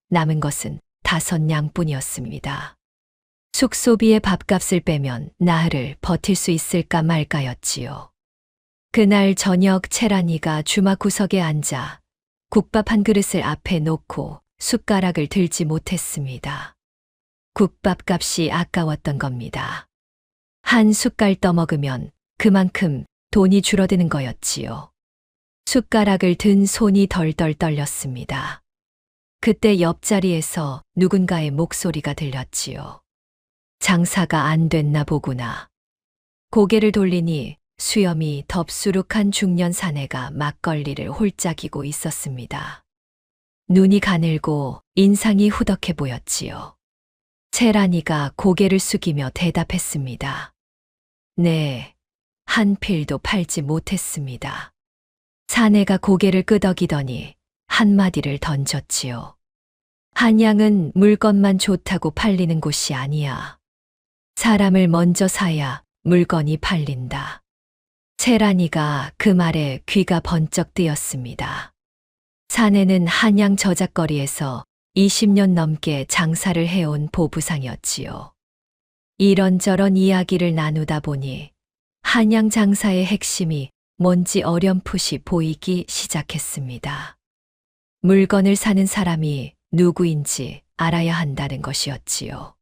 Speaker 1: 남은 것은 5냥뿐이었습니다. 숙소비의 밥값을 빼면 나흘을 버틸 수 있을까 말까였지요. 그날 저녁 채란이가 주막 구석에 앉아 국밥 한 그릇을 앞에 놓고 숟가락을 들지 못했습니다. 국밥값이 아까웠던 겁니다. 한 숟갈 떠먹으면 그만큼 돈이 줄어드는 거였지요. 숟가락을 든 손이 덜덜 떨렸습니다. 그때 옆자리에서 누군가의 목소리가 들렸지요. 장사가 안 됐나 보구나. 고개를 돌리니 수염이 덥수룩한 중년 사내가 막걸리를 홀짝이고 있었습니다. 눈이 가늘고 인상이 후덕해 보였지요. 채란이가 고개를 숙이며 대답했습니다. 네, 한 필도 팔지 못했습니다. 사내가 고개를 끄덕이더니 한마디를 던졌지요. 한양은 물건만 좋다고 팔리는 곳이 아니야. 사람을 먼저 사야 물건이 팔린다. 채란이가 그 말에 귀가 번쩍 뜨였습니다. 사내는 한양 저작거리에서 20년 넘게 장사를 해온 보부상이었지요. 이런저런 이야기를 나누다 보니 한양 장사의 핵심이 뭔지 어렴풋이 보이기 시작했습니다. 물건을 사는 사람이 누구인지 알아야 한다는 것이었지요.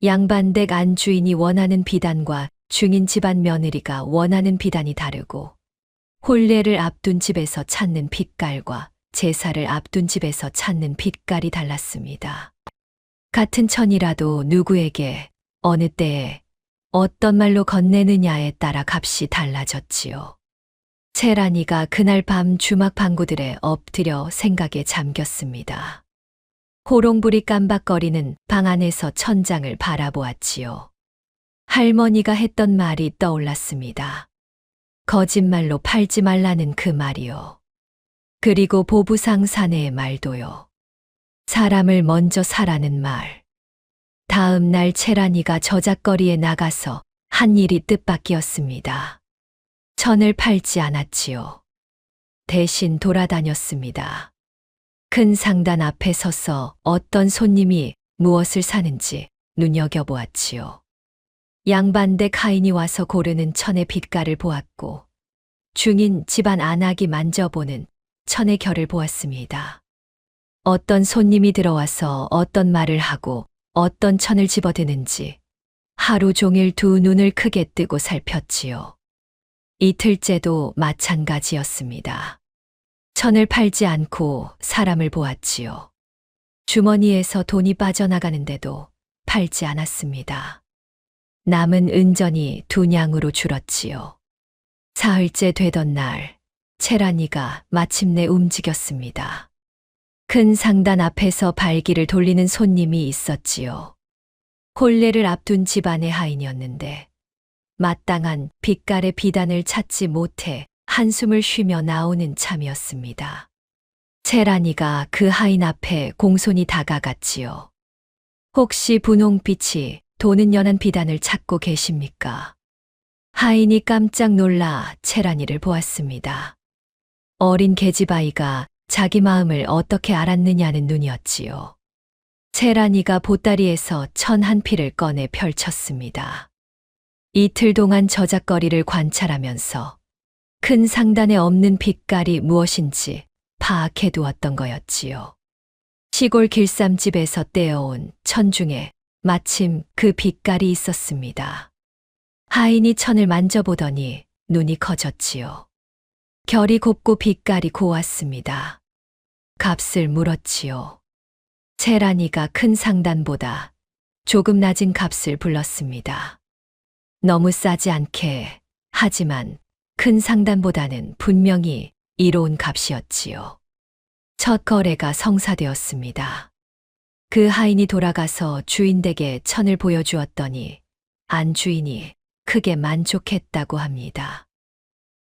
Speaker 1: 양반댁 안주인이 원하는 비단과 중인 집안 며느리가 원하는 비단이 다르고 혼례를 앞둔 집에서 찾는 빛깔과 제사를 앞둔 집에서 찾는 빛깔이 달랐습니다. 같은 천이라도 누구에게 어느 때에 어떤 말로 건네느냐에 따라 값이 달라졌지요. 채란이가 그날 밤 주막 방구들에 엎드려 생각에 잠겼습니다. 호롱불이 깜박거리는 방 안에서 천장을 바라보았지요. 할머니가 했던 말이 떠올랐습니다. 거짓말로 팔지 말라는 그 말이요. 그리고 보부상 사내의 말도요. 사람을 먼저 사라는 말. 다음 날 채란이가 저작거리에 나가서 한 일이 뜻밖이었습니다. 천을 팔지 않았지요. 대신 돌아다녔습니다. 큰 상단 앞에 서서 어떤 손님이 무엇을 사는지 눈여겨보았지요. 양반댁 하인이 와서 고르는 천의 빛깔을 보았고 중인 집안 안악이 만져보는 천의 결을 보았습니다. 어떤 손님이 들어와서 어떤 말을 하고 어떤 천을 집어드는지 하루 종일 두 눈을 크게 뜨고 살폈지요. 이틀째도 마찬가지였습니다. 천을 팔지 않고 사람을 보았지요. 주머니에서 돈이 빠져나가는데도 팔지 않았습니다. 남은 은전이 2냥으로 줄었지요. 사흘째 되던 날, 채란이가 마침내 움직였습니다. 큰 상단 앞에서 발기를 돌리는 손님이 있었지요. 혼례를 앞둔 집안의 하인이었는데 마땅한 빛깔의 비단을 찾지 못해 한숨을 쉬며 나오는 참이었습니다. 채란이가 그 하인 앞에 공손히 다가갔지요. 혹시 분홍빛이 도는 연한 비단을 찾고 계십니까? 하인이 깜짝 놀라 채란이를 보았습니다. 어린 계집아이가 자기 마음을 어떻게 알았느냐는 눈이었지요. 채란이가 보따리에서 천 한 피를 꺼내 펼쳤습니다. 이틀 동안 저작거리를 관찰하면서 큰 상단에 없는 빛깔이 무엇인지 파악해 두었던 거였지요. 시골 길쌈집에서 떼어온 천 중에 마침 그 빛깔이 있었습니다. 하인이 천을 만져보더니 눈이 커졌지요. 결이 곱고 빛깔이 고왔습니다. 값을 물었지요. 채란이가 큰 상단보다 조금 낮은 값을 불렀습니다. 너무 싸지 않게, 하지만 큰 상단보다는 분명히 이로운 값이었지요. 첫 거래가 성사되었습니다. 그 하인이 돌아가서 주인 댁에 천을 보여주었더니 안 주인이 크게 만족했다고 합니다.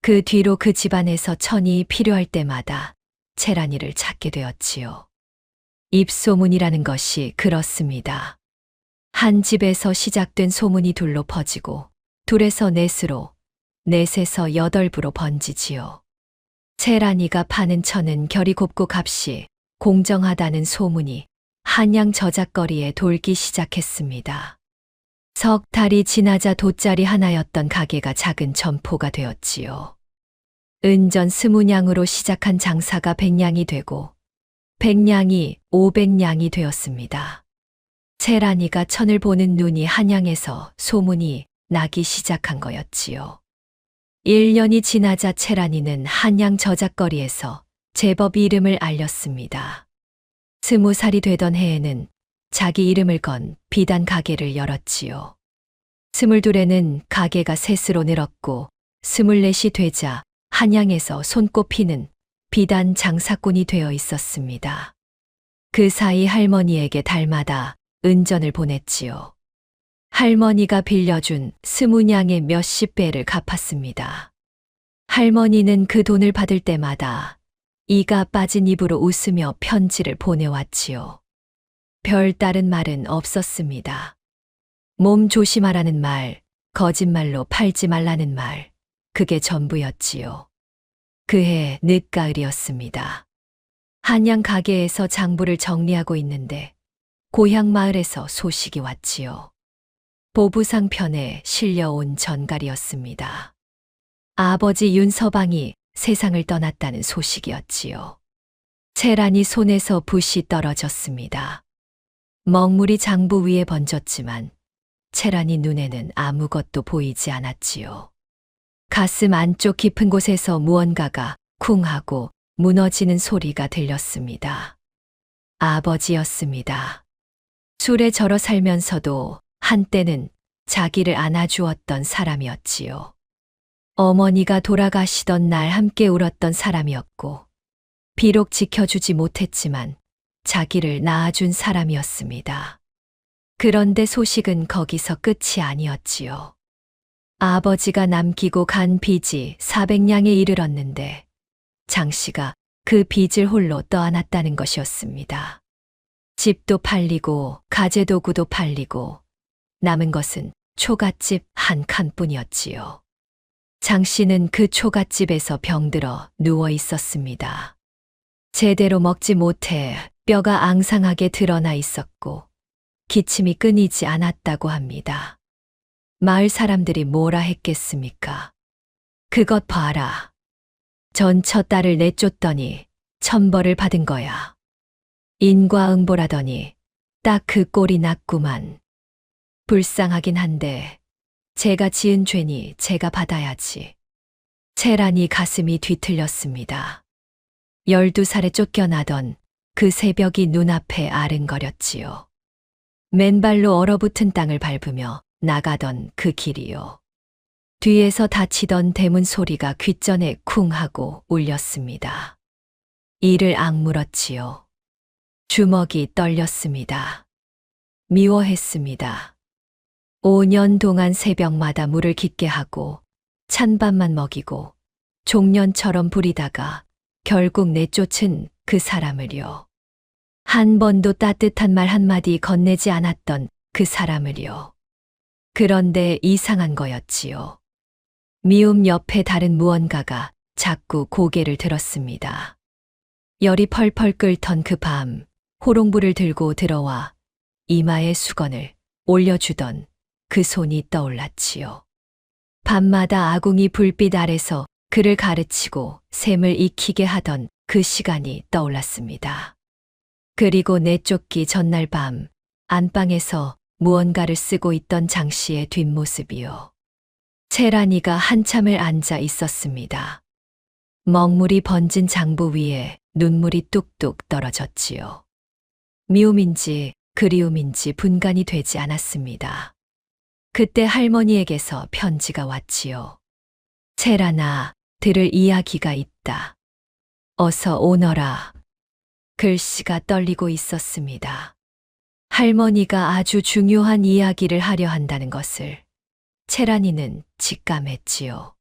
Speaker 1: 그 뒤로 그 집안에서 천이 필요할 때마다 채란이를 찾게 되었지요. 입소문이라는 것이 그렇습니다. 한 집에서 시작된 소문이 둘로 퍼지고 둘에서 넷으로, 넷에서 여덟부로 번지지요. 채란이가 파는 천은 결이 곱고 값이 공정하다는 소문이 한양 저작거리에 돌기 시작했습니다. 석 달이 지나자 돗자리 하나였던 가게가 작은 점포가 되었지요. 은전 20냥으로 시작한 장사가 100냥이 되고 100냥이 500냥이 되었습니다. 채란이가 천을 보는 눈이 한양에서 소문이 나기 시작한 거였지요. 1년이 지나자 채란이는 한양 저작거리에서 제법 이름을 알렸습니다. 20살이 되던 해에는 자기 이름을 건 비단 가게를 열었지요. 22에는 가게가 셋으로 늘었고 24이 되자 한양에서 손꼽히는 비단 장사꾼이 되어 있었습니다. 그 사이 할머니에게 달마다 은전을 보냈지요. 할머니가 빌려준 20냥의 몇십 배를 갚았습니다. 할머니는 그 돈을 받을 때마다 이가 빠진 입으로 웃으며 편지를 보내왔지요. 별다른 말은 없었습니다. 몸 조심하라는 말, 거짓말로 팔지 말라는 말, 그게 전부였지요. 그해 늦가을이었습니다. 한양 가게에서 장부를 정리하고 있는데 고향 마을에서 소식이 왔지요. 보부상편에 실려온 전갈이었습니다. 아버지 윤서방이 세상을 떠났다는 소식이었지요. 채란이 손에서 붓이 떨어졌습니다. 먹물이 장부 위에 번졌지만 채란이 눈에는 아무것도 보이지 않았지요. 가슴 안쪽 깊은 곳에서 무언가가 쿵 하고 무너지는 소리가 들렸습니다. 아버지였습니다. 술에 절어 살면서도 한때는 자기를 안아주었던 사람이었지요. 어머니가 돌아가시던 날 함께 울었던 사람이었고, 비록 지켜주지 못했지만 자기를 낳아준 사람이었습니다. 그런데 소식은 거기서 끝이 아니었지요. 아버지가 남기고 간 빚이 400냥에 이르렀는데 장 씨가 그 빚을 홀로 떠안았다는 것이었습니다. 집도 팔리고 가재도구도 팔리고 남은 것은 초갓집 한 칸뿐이었지요. 장 씨는 그 초갓집에서 병들어 누워 있었습니다. 제대로 먹지 못해 뼈가 앙상하게 드러나 있었고 기침이 끊이지 않았다고 합니다. 마을 사람들이 뭐라 했겠습니까? 그것 봐라. 전 첫 딸을 내쫓더니 천벌을 받은 거야. 인과응보라더니 딱 그 꼴이 났구만. 불쌍하긴 한데 제가 지은 죄니 제가 받아야지. 채란이 가슴이 뒤틀렸습니다. 12살에 쫓겨나던 그 새벽이 눈앞에 아른거렸지요. 맨발로 얼어붙은 땅을 밟으며 나가던 그 길이요. 뒤에서 닫히던 대문 소리가 귓전에 쿵 하고 울렸습니다. 이를 악물었지요. 주먹이 떨렸습니다. 미워했습니다. 5년 동안 새벽마다 물을 깃게 하고 찬밥만 먹이고 종년처럼 부리다가 결국 내쫓은 그 사람을요. 한 번도 따뜻한 말 한마디 건네지 않았던 그 사람을요. 그런데 이상한 거였지요. 미움 옆에 다른 무언가가 자꾸 고개를 들었습니다. 열이 펄펄 끓던 그 밤, 호롱불을 들고 들어와 이마에 수건을 올려주던 그 손이 떠올랐지요. 밤마다 아궁이 불빛 아래서 그를 가르치고 샘을 익히게 하던 그 시간이 떠올랐습니다. 그리고 내쫓기 전날 밤 안방에서 무언가를 쓰고 있던 장 씨의 뒷모습이요. 채란이가 한참을 앉아 있었습니다. 먹물이 번진 장부 위에 눈물이 뚝뚝 떨어졌지요. 미움인지 그리움인지 분간이 되지 않았습니다. 그때 할머니에게서 편지가 왔지요. 채란아, 들을 이야기가 있다. 어서 오너라. 글씨가 떨리고 있었습니다. 할머니가 아주 중요한 이야기를 하려 한다는 것을 채란이는 직감했지요.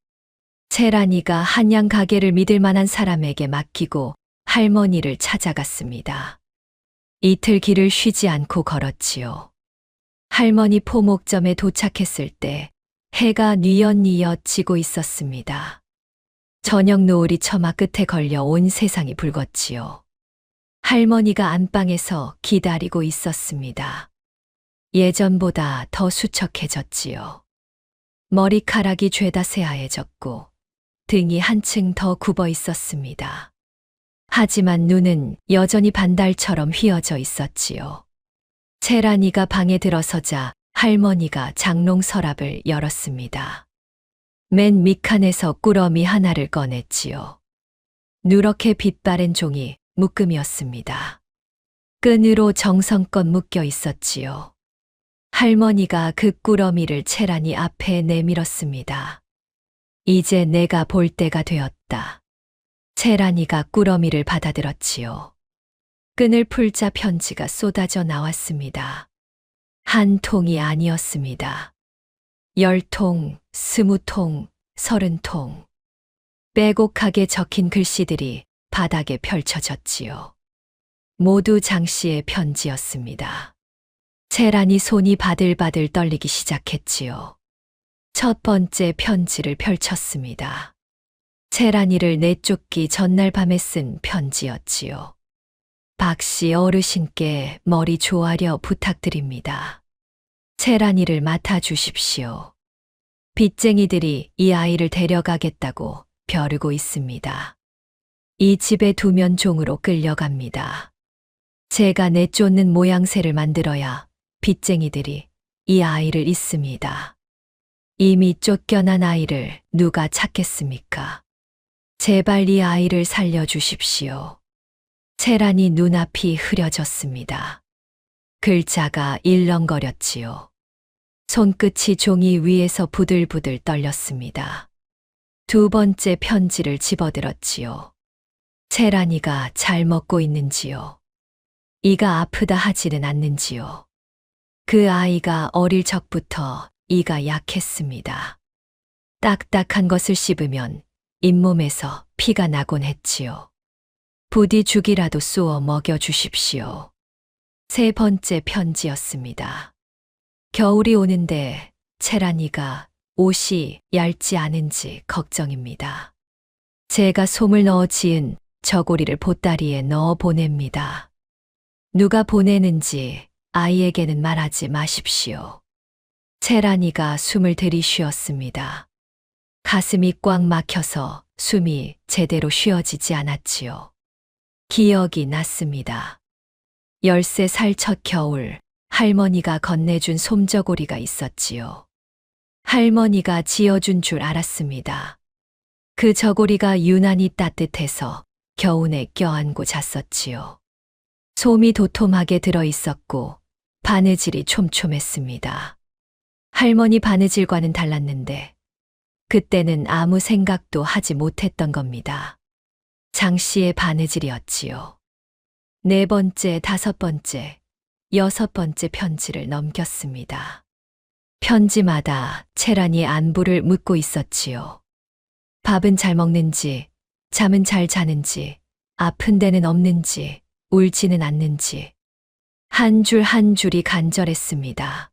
Speaker 1: 채란이가 한양 가게를 믿을 만한 사람에게 맡기고 할머니를 찾아갔습니다. 이틀 길을 쉬지 않고 걸었지요. 할머니 포목점에 도착했을 때 해가 뉘엿뉘엿 지고 있었습니다. 저녁 노을이 처마 끝에 걸려 온 세상이 붉었지요. 할머니가 안방에서 기다리고 있었습니다. 예전보다 더 수척해졌지요. 머리카락이 죄다 새하얘졌고 등이 한층 더 굽어 있었습니다. 하지만 눈은 여전히 반달처럼 휘어져 있었지요. 채란이가 방에 들어서자 할머니가 장롱 서랍을 열었습니다. 맨 밑칸에서 꾸러미 하나를 꺼냈지요. 누렇게 빛바랜 종이 묶음이었습니다. 끈으로 정성껏 묶여 있었지요. 할머니가 그 꾸러미를 채란이 앞에 내밀었습니다. 이제 내가 볼 때가 되었다. 채란이가 꾸러미를 받아들었지요. 끈을 풀자 편지가 쏟아져 나왔습니다. 한 통이 아니었습니다. 10통, 20통, 30통. 빼곡하게 적힌 글씨들이 바닥에 펼쳐졌지요. 모두 장 씨의 편지였습니다. 채란이 손이 바들바들 떨리기 시작했지요. 첫 번째 편지를 펼쳤습니다. 채란이를 내쫓기 전날 밤에 쓴 편지였지요. 박씨 어르신께 머리 조아려 부탁드립니다. 채란이를 맡아주십시오. 빚쟁이들이 이 아이를 데려가겠다고 벼르고 있습니다. 이 집에 두면 종으로 끌려갑니다. 제가 내쫓는 모양새를 만들어야 빚쟁이들이 이 아이를 잊습니다. 이미 쫓겨난 아이를 누가 찾겠습니까? 제발 이 아이를 살려주십시오. 채란이 눈앞이 흐려졌습니다. 글자가 일렁거렸지요. 손끝이 종이 위에서 부들부들 떨렸습니다. 두 번째 편지를 집어들었지요. 채란이가 잘 먹고 있는지요? 이가 아프다 하지는 않는지요? 그 아이가 어릴 적부터 이가 약했습니다. 딱딱한 것을 씹으면 잇몸에서 피가 나곤 했지요. 부디 죽이라도 쏘어 먹여주십시오. 세 번째 편지였습니다. 겨울이 오는데 채란이가 옷이 얇지 않은지 걱정입니다. 제가 솜을 넣어 지은 저고리를 보따리에 넣어 보냅니다. 누가 보내는지 아이에게는 말하지 마십시오. 채란이가 숨을 들이쉬었습니다. 가슴이 꽉 막혀서 숨이 제대로 쉬어지지 않았지요. 기억이 났습니다. 13살 첫 겨울 할머니가 건네준 솜저고리가 있었지요. 할머니가 지어준 줄 알았습니다. 그 저고리가 유난히 따뜻해서 겨우내 껴안고 잤었지요. 솜이 도톰하게 들어있었고 바느질이 촘촘했습니다. 할머니 바느질과는 달랐는데 그때는 아무 생각도 하지 못했던 겁니다. 장 씨의 바느질이었지요. 네 번째, 다섯 번째, 여섯 번째 편지를 넘겼습니다. 편지마다 채란이의 안부를 묻고 있었지요. 밥은 잘 먹는지, 잠은 잘 자는지, 아픈 데는 없는지, 울지는 않는지. 한 줄 한 줄이 간절했습니다.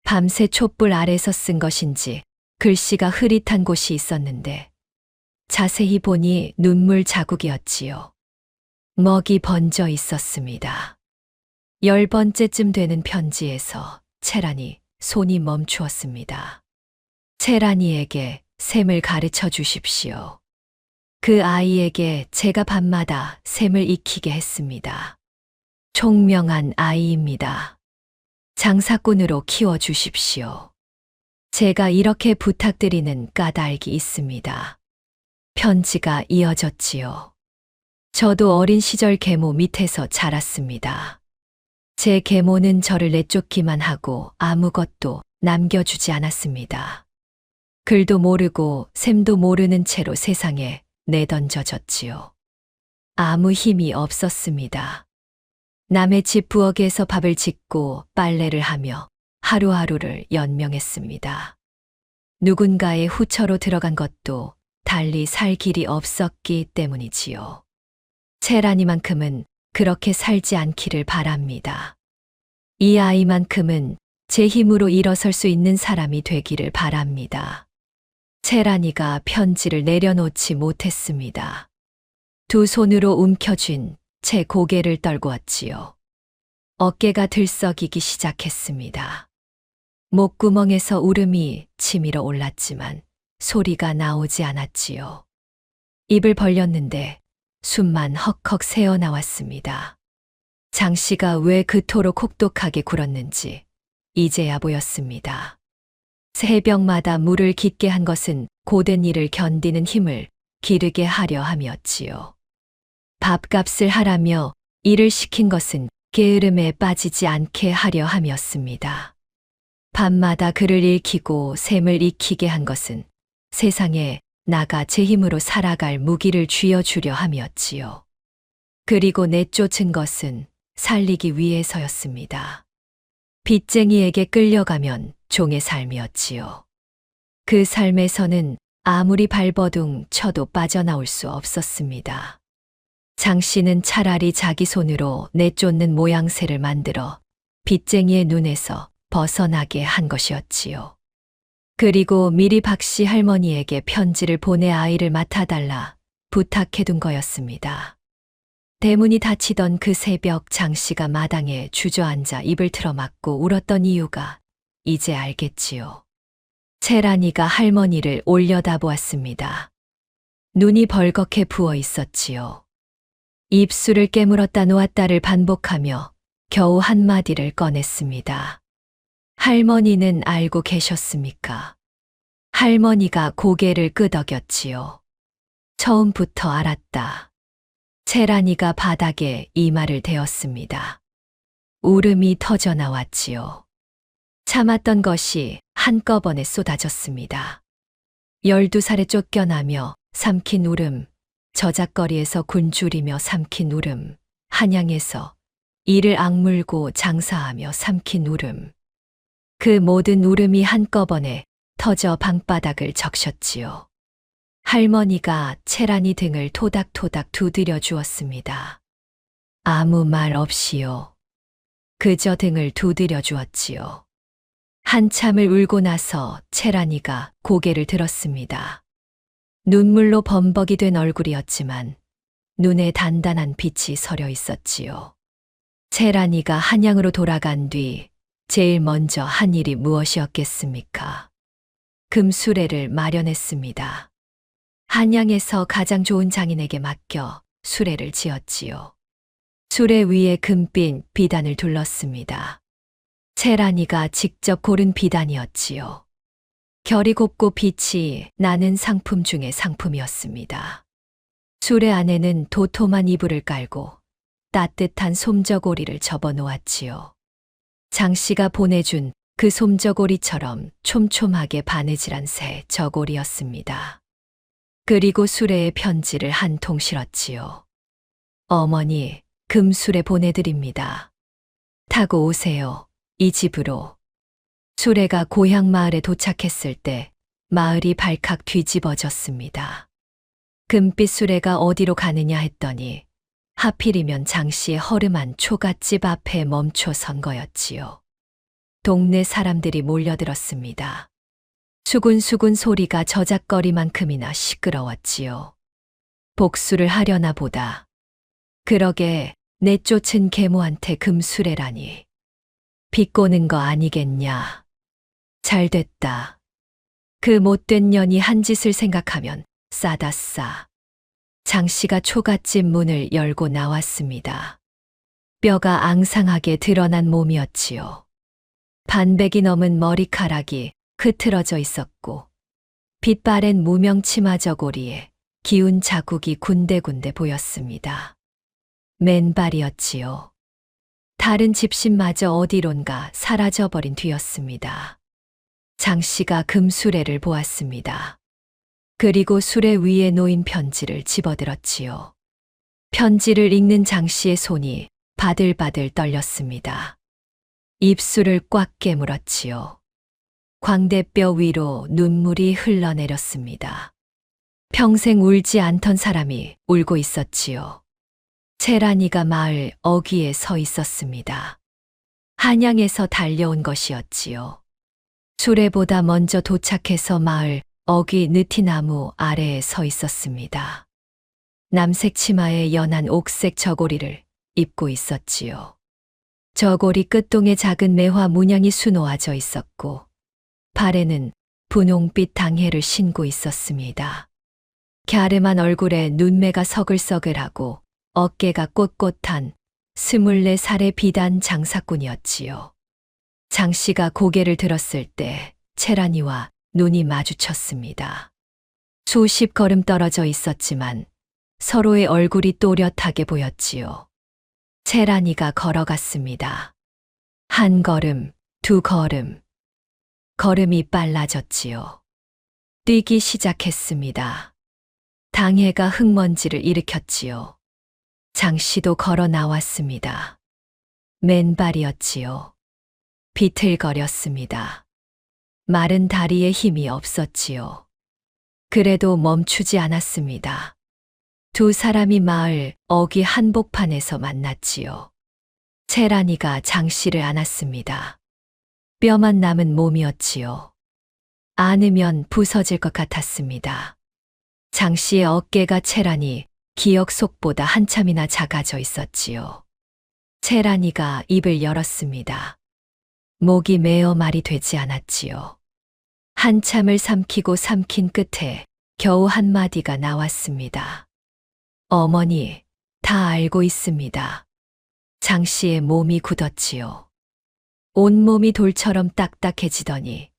Speaker 1: 밤새 촛불 아래서 쓴 것인지 글씨가 흐릿한 곳이 있었는데 자세히 보니 눈물 자국이었지요. 먹이 번져 있었습니다. 10번째쯤 되는 편지에서 채란이 손이 멈추었습니다. 채란이에게 셈을 가르쳐 주십시오. 그 아이에게 제가 밤마다 셈을 익히게 했습니다. 총명한 아이입니다. 장사꾼으로 키워 주십시오. 제가 이렇게 부탁드리는 까닭이 있습니다. 편지가 이어졌지요. 저도 어린 시절 계모 밑에서 자랐습니다. 제 계모는 저를 내쫓기만 하고 아무것도 남겨주지 않았습니다. 글도 모르고 셈도 모르는 채로 세상에 내던져졌지요. 아무 힘이 없었습니다. 남의 집 부엌에서 밥을 짓고 빨래를 하며 하루하루를 연명했습니다. 누군가의 후처로 들어간 것도 달리 살 길이 없었기 때문이지요. 채란이만큼은 그렇게 살지 않기를 바랍니다. 이 아이만큼은 제 힘으로 일어설 수 있는 사람이 되기를 바랍니다. 채란이가 편지를 내려놓지 못했습니다. 두 손으로 움켜쥔 제 고개를 떨구었지요. 어깨가 들썩이기 시작했습니다. 목구멍에서 울음이 치밀어 올랐지만 소리가 나오지 않았지요. 입을 벌렸는데 숨만 헉헉 새어 나왔습니다. 장 씨가 왜 그토록 혹독하게 굴었는지 이제야 보였습니다. 새벽마다 물을 깊게 한 것은 고된 일을 견디는 힘을 기르게 하려 함이었지요. 밥값을 하라며 일을 시킨 것은 게으름에 빠지지 않게 하려 함이었습니다. 밤마다 글을 읽히고 셈을 익히게 한 것은 세상에 나가 제 힘으로 살아갈 무기를 쥐어주려 함이었지요. 그리고 내쫓은 것은 살리기 위해서였습니다. 빚쟁이에게 끌려가면 종의 삶이었지요. 그 삶에서는 아무리 발버둥 쳐도 빠져나올 수 없었습니다. 장 씨는 차라리 자기 손으로 내쫓는 모양새를 만들어 빚쟁이의 눈에서 벗어나게 한 것이었지요. 그리고 미리 박씨 할머니에게 편지를 보내 아이를 맡아달라 부탁해둔 거였습니다. 대문이 닫히던 그 새벽 장 씨가 마당에 주저앉아 입을 틀어막고 울었던 이유가 이제 알겠지요. 채란이가 할머니를 올려다보았습니다. 눈이 벌겋게 부어 있었지요. 입술을 깨물었다 놓았다를 반복하며 겨우 한마디를 꺼냈습니다. 할머니는 알고 계셨습니까? 할머니가 고개를 끄덕였지요. 처음부터 알았다. 채란이가 바닥에 이마를 대었습니다. 울음이 터져 나왔지요. 참았던 것이 한꺼번에 쏟아졌습니다. 12살에 쫓겨나며 삼킨 울음, 저작거리에서 굶주리며 삼킨 울음, 한양에서 이를 악물고 장사하며 삼킨 울음. 그 모든 울음이 한꺼번에 터져 방바닥을 적셨지요. 할머니가 채란이 등을 토닥토닥 두드려 주었습니다. 아무 말 없이요. 그저 등을 두드려 주었지요. 한참을 울고 나서 채란이가 고개를 들었습니다. 눈물로 범벅이 된 얼굴이었지만 눈에 단단한 빛이 서려 있었지요. 채란이가 한양으로 돌아간 뒤 제일 먼저 한 일이 무엇이었겠습니까? 금수레를 마련했습니다. 한양에서 가장 좋은 장인에게 맡겨 수레를 지었지요. 수레 위에 금빛 비단을 둘렀습니다. 채란이가 직접 고른 비단이었지요. 결이 곱고 빛이 나는 상품 중의 상품이었습니다. 수레 안에는 도톰한 이불을 깔고 따뜻한 솜저고리를 접어 놓았지요. 장 씨가 보내준 그 솜저고리처럼 촘촘하게 바느질한 새 저고리였습니다. 그리고 수레에 편지를 한 통 실었지요. 어머니, 금수레 보내드립니다. 타고 오세요. 이 집으로. 수레가 고향 마을에 도착했을 때 마을이 발칵 뒤집어졌습니다. 금빛 수레가 어디로 가느냐 했더니 하필이면 장 씨의 허름한 초가집 앞에 멈춰 선 거였지요. 동네 사람들이 몰려들었습니다. 수군수군 소리가 저작거리만큼이나 시끄러웠지요. 복수를 하려나 보다. 그러게 내쫓은 계모한테 금수레라니. 비꼬는 거 아니겠냐. 잘 됐다. 그 못된 년이 한 짓을 생각하면 싸다 싸. 장씨가 초가집 문을 열고 나왔습니다. 뼈가 앙상하게 드러난 몸이었지요. 반백이 넘은 머리카락이 흐트러져 있었고 빛바랜 무명 치마 저고리에 기운 자국이 군데군데 보였습니다. 맨발이었지요. 다른 집신마저 어디론가 사라져버린 뒤였습니다. 장씨가 금수레를 보았습니다. 그리고 수레 위에 놓인 편지를 집어들었지요. 편지를 읽는 장씨의 손이 바들바들 떨렸습니다. 입술을 꽉 깨물었지요. 광대뼈 위로 눈물이 흘러내렸습니다. 평생 울지 않던 사람이 울고 있었지요. 채란이가 마을 어귀에 서 있었습니다. 한양에서 달려온 것이었지요. 수레보다 먼저 도착해서 마을 어귀 느티나무 아래에 서 있었습니다. 남색 치마에 연한 옥색 저고리를 입고 있었지요. 저고리 끝동에 작은 매화 문양이 수놓아져 있었고 발에는 분홍빛 당해를 신고 있었습니다. 갸름한 얼굴에 눈매가 서글서글하고 어깨가 꼿꼿한 24살의 비단 장사꾼이었지요. 장씨가 고개를 들었을 때 채란이와 눈이 마주쳤습니다. 수십 걸음 떨어져 있었지만 서로의 얼굴이 또렷하게 보였지요. 채란이가 걸어갔습니다. 한 걸음, 두 걸음. 걸음이 빨라졌지요. 뛰기 시작했습니다. 당해가 흙먼지를 일으켰지요. 장씨도 걸어 나왔습니다. 맨발이었지요. 비틀거렸습니다. 마른 다리에 힘이 없었지요. 그래도 멈추지 않았습니다. 두 사람이 마을 어귀 한복판에서 만났지요. 채란이가 장씨를 안았습니다. 뼈만 남은 몸이었지요. 안으면 부서질 것 같았습니다. 장씨의 어깨가 채란이 기억 속보다 한참이나 작아져 있었지요. 채란이가 입을 열었습니다. 목이 메어 말이 되지 않았지요. 한참을 삼키고 삼킨 끝에 겨우 한마디가 나왔습니다. 어머니, 다 알고 있습니다. 장씨의 몸이 굳었지요. 온몸이 돌처럼 딱딱해지더니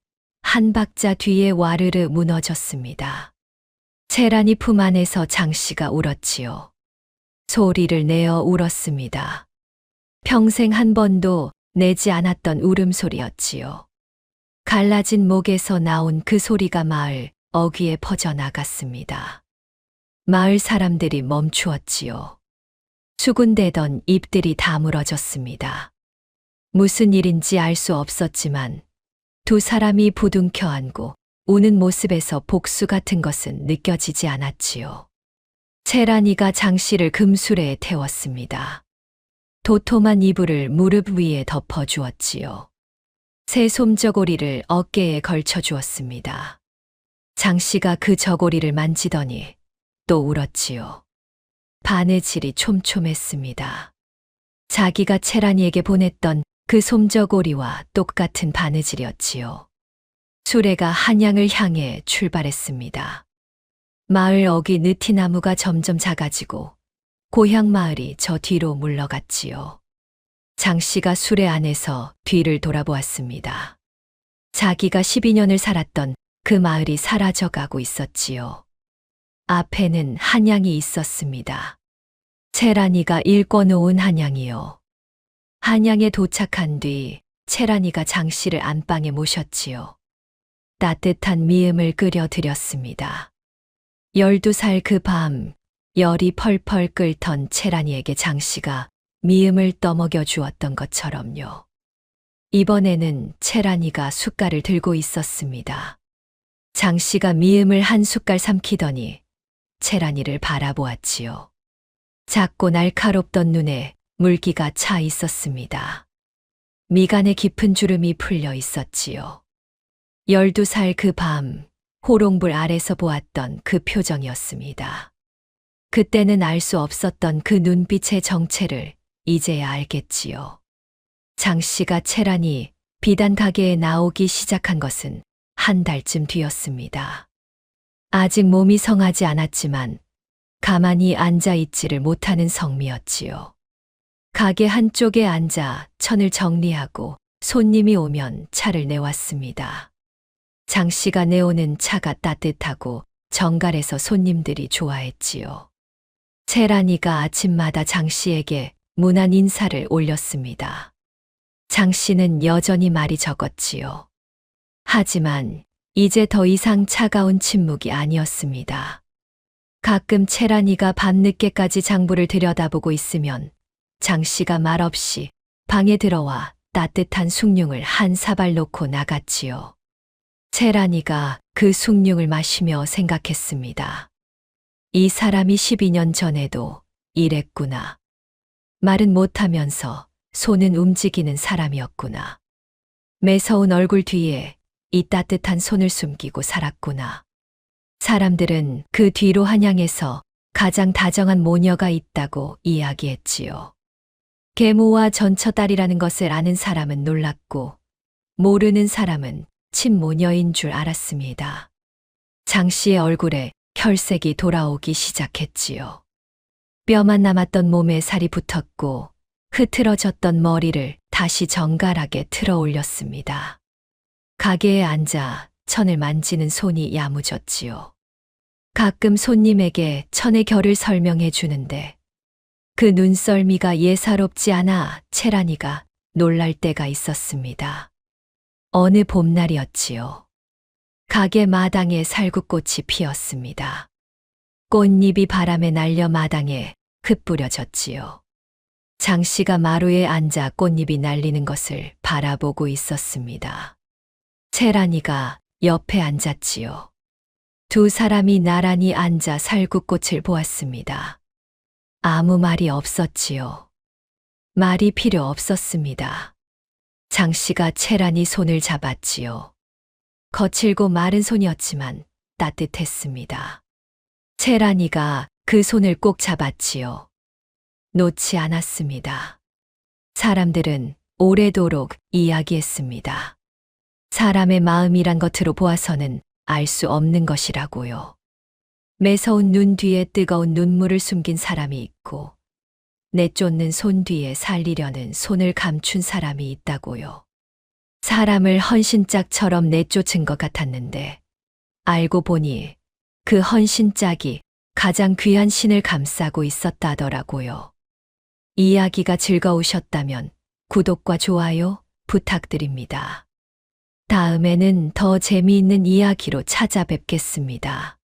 Speaker 1: 한 박자 뒤에 와르르 무너졌습니다. 채란이 품 안에서 장씨가 울었지요. 소리를 내어 울었습니다. 평생 한 번도 내지 않았던 울음소리였지요. 갈라진 목에서 나온 그 소리가 마을 어귀에 퍼져나갔습니다. 마을 사람들이 멈추었지요. 수군대던 입들이 다물어졌습니다. 무슨 일인지 알 수 없었지만 두 사람이 부둥켜 안고 우는 모습에서 복수 같은 것은 느껴지지 않았지요. 채란이가 장씨를 금수레에 태웠습니다. 도톰한 이불을 무릎 위에 덮어주었지요. 새 솜저고리를 어깨에 걸쳐주었습니다. 장씨가 그 저고리를 만지더니 또 울었지요. 바느질이 촘촘했습니다. 자기가 채란이에게 보냈던 그 솜저고리와 똑같은 바느질이었지요. 수레가 한양을 향해 출발했습니다. 마을 어귀 느티나무가 점점 작아지고 고향 마을이 저 뒤로 물러갔지요. 장씨가 수레 안에서 뒤를 돌아보았습니다. 자기가 12년을 살았던 그 마을이 사라져가고 있었지요. 앞에는 한양이 있었습니다. 채란이가 일궈놓은 한양이요. 한양에 도착한 뒤 채란이가 장씨를 안방에 모셨지요. 따뜻한 미음을 끓여드렸습니다. 12살 그 밤 열이 펄펄 끓던 채란이에게 장씨가 미음을 떠먹여 주었던 것처럼요. 이번에는 채란이가 숟갈을 들고 있었습니다. 장씨가 미음을 한 숟갈 삼키더니 채란이를 바라보았지요. 작고 날카롭던 눈에 물기가 차 있었습니다. 미간에 깊은 주름이 풀려 있었지요. 12살 그 밤 호롱불 아래서 보았던 그 표정이었습니다. 그때는 알 수 없었던 그 눈빛의 정체를 이제야 알겠지요. 장 씨가 채란히 비단 가게에 나오기 시작한 것은 한 달쯤 뒤였습니다. 아직 몸이 성하지 않았지만 가만히 앉아 있지를 못하는 성미였지요. 가게 한쪽에 앉아 천을 정리하고 손님이 오면 차를 내왔습니다. 장 씨가 내오는 차가 따뜻하고 정갈해서 손님들이 좋아했지요. 채란이가 아침마다 장 씨에게 무난 인사를 올렸습니다. 장 씨는 여전히 말이 적었지요. 하지만 이제 더 이상 차가운 침묵이 아니었습니다. 가끔 채란이가 밤늦게까지 장부를 들여다보고 있으면 장 씨가 말없이 방에 들어와 따뜻한 숭늉을 한 사발 놓고 나갔지요. 채란이가 그 숭늉을 마시며 생각했습니다. 이 사람이 12년 전에도 이랬구나. 말은 못하면서 손은 움직이는 사람이었구나. 매서운 얼굴 뒤에 이 따뜻한 손을 숨기고 살았구나. 사람들은 그 뒤로 한양에서 가장 다정한 모녀가 있다고 이야기했지요. 계모와 전처딸이라는 것을 아는 사람은 놀랐고 모르는 사람은 친모녀인 줄 알았습니다. 장 씨의 얼굴에 혈색이 돌아오기 시작했지요. 뼈만 남았던 몸에 살이 붙었고 흐트러졌던 머리를 다시 정갈하게 틀어 올렸습니다. 가게에 앉아 천을 만지는 손이 야무졌지요. 가끔 손님에게 천의 결을 설명해 주는데 그 눈썰미가 예사롭지 않아 채란이가 놀랄 때가 있었습니다. 어느 봄날이었지요. 가게 마당에 살구꽃이 피었습니다. 꽃잎이 바람에 날려 마당에 흩뿌려졌지요. 장 씨가 마루에 앉아 꽃잎이 날리는 것을 바라보고 있었습니다. 채란이가 옆에 앉았지요. 두 사람이 나란히 앉아 살구꽃을 보았습니다. 아무 말이 없었지요. 말이 필요 없었습니다. 장 씨가 채란이 손을 잡았지요. 거칠고 마른 손이었지만 따뜻했습니다. 채란이가 그 손을 꼭 잡았지요. 놓지 않았습니다. 사람들은 오래도록 이야기했습니다. 사람의 마음이란 것으로 보아서는 알 수 없는 것이라고요. 매서운 눈 뒤에 뜨거운 눈물을 숨긴 사람이 있고 내쫓는 손 뒤에 살리려는 손을 감춘 사람이 있다고요. 사람을 헌신짝처럼 내쫓은 것 같았는데 알고 보니 그 헌신짝이 가장 귀한 신을 감싸고 있었다더라고요. 이야기가 즐거우셨다면 구독과 좋아요 부탁드립니다. 다음에는 더 재미있는 이야기로 찾아뵙겠습니다.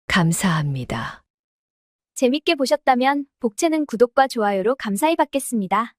Speaker 1: 감사합니다.
Speaker 2: 재밌게 보셨다면 복채는 구독과 좋아요로 감사히 받겠습니다.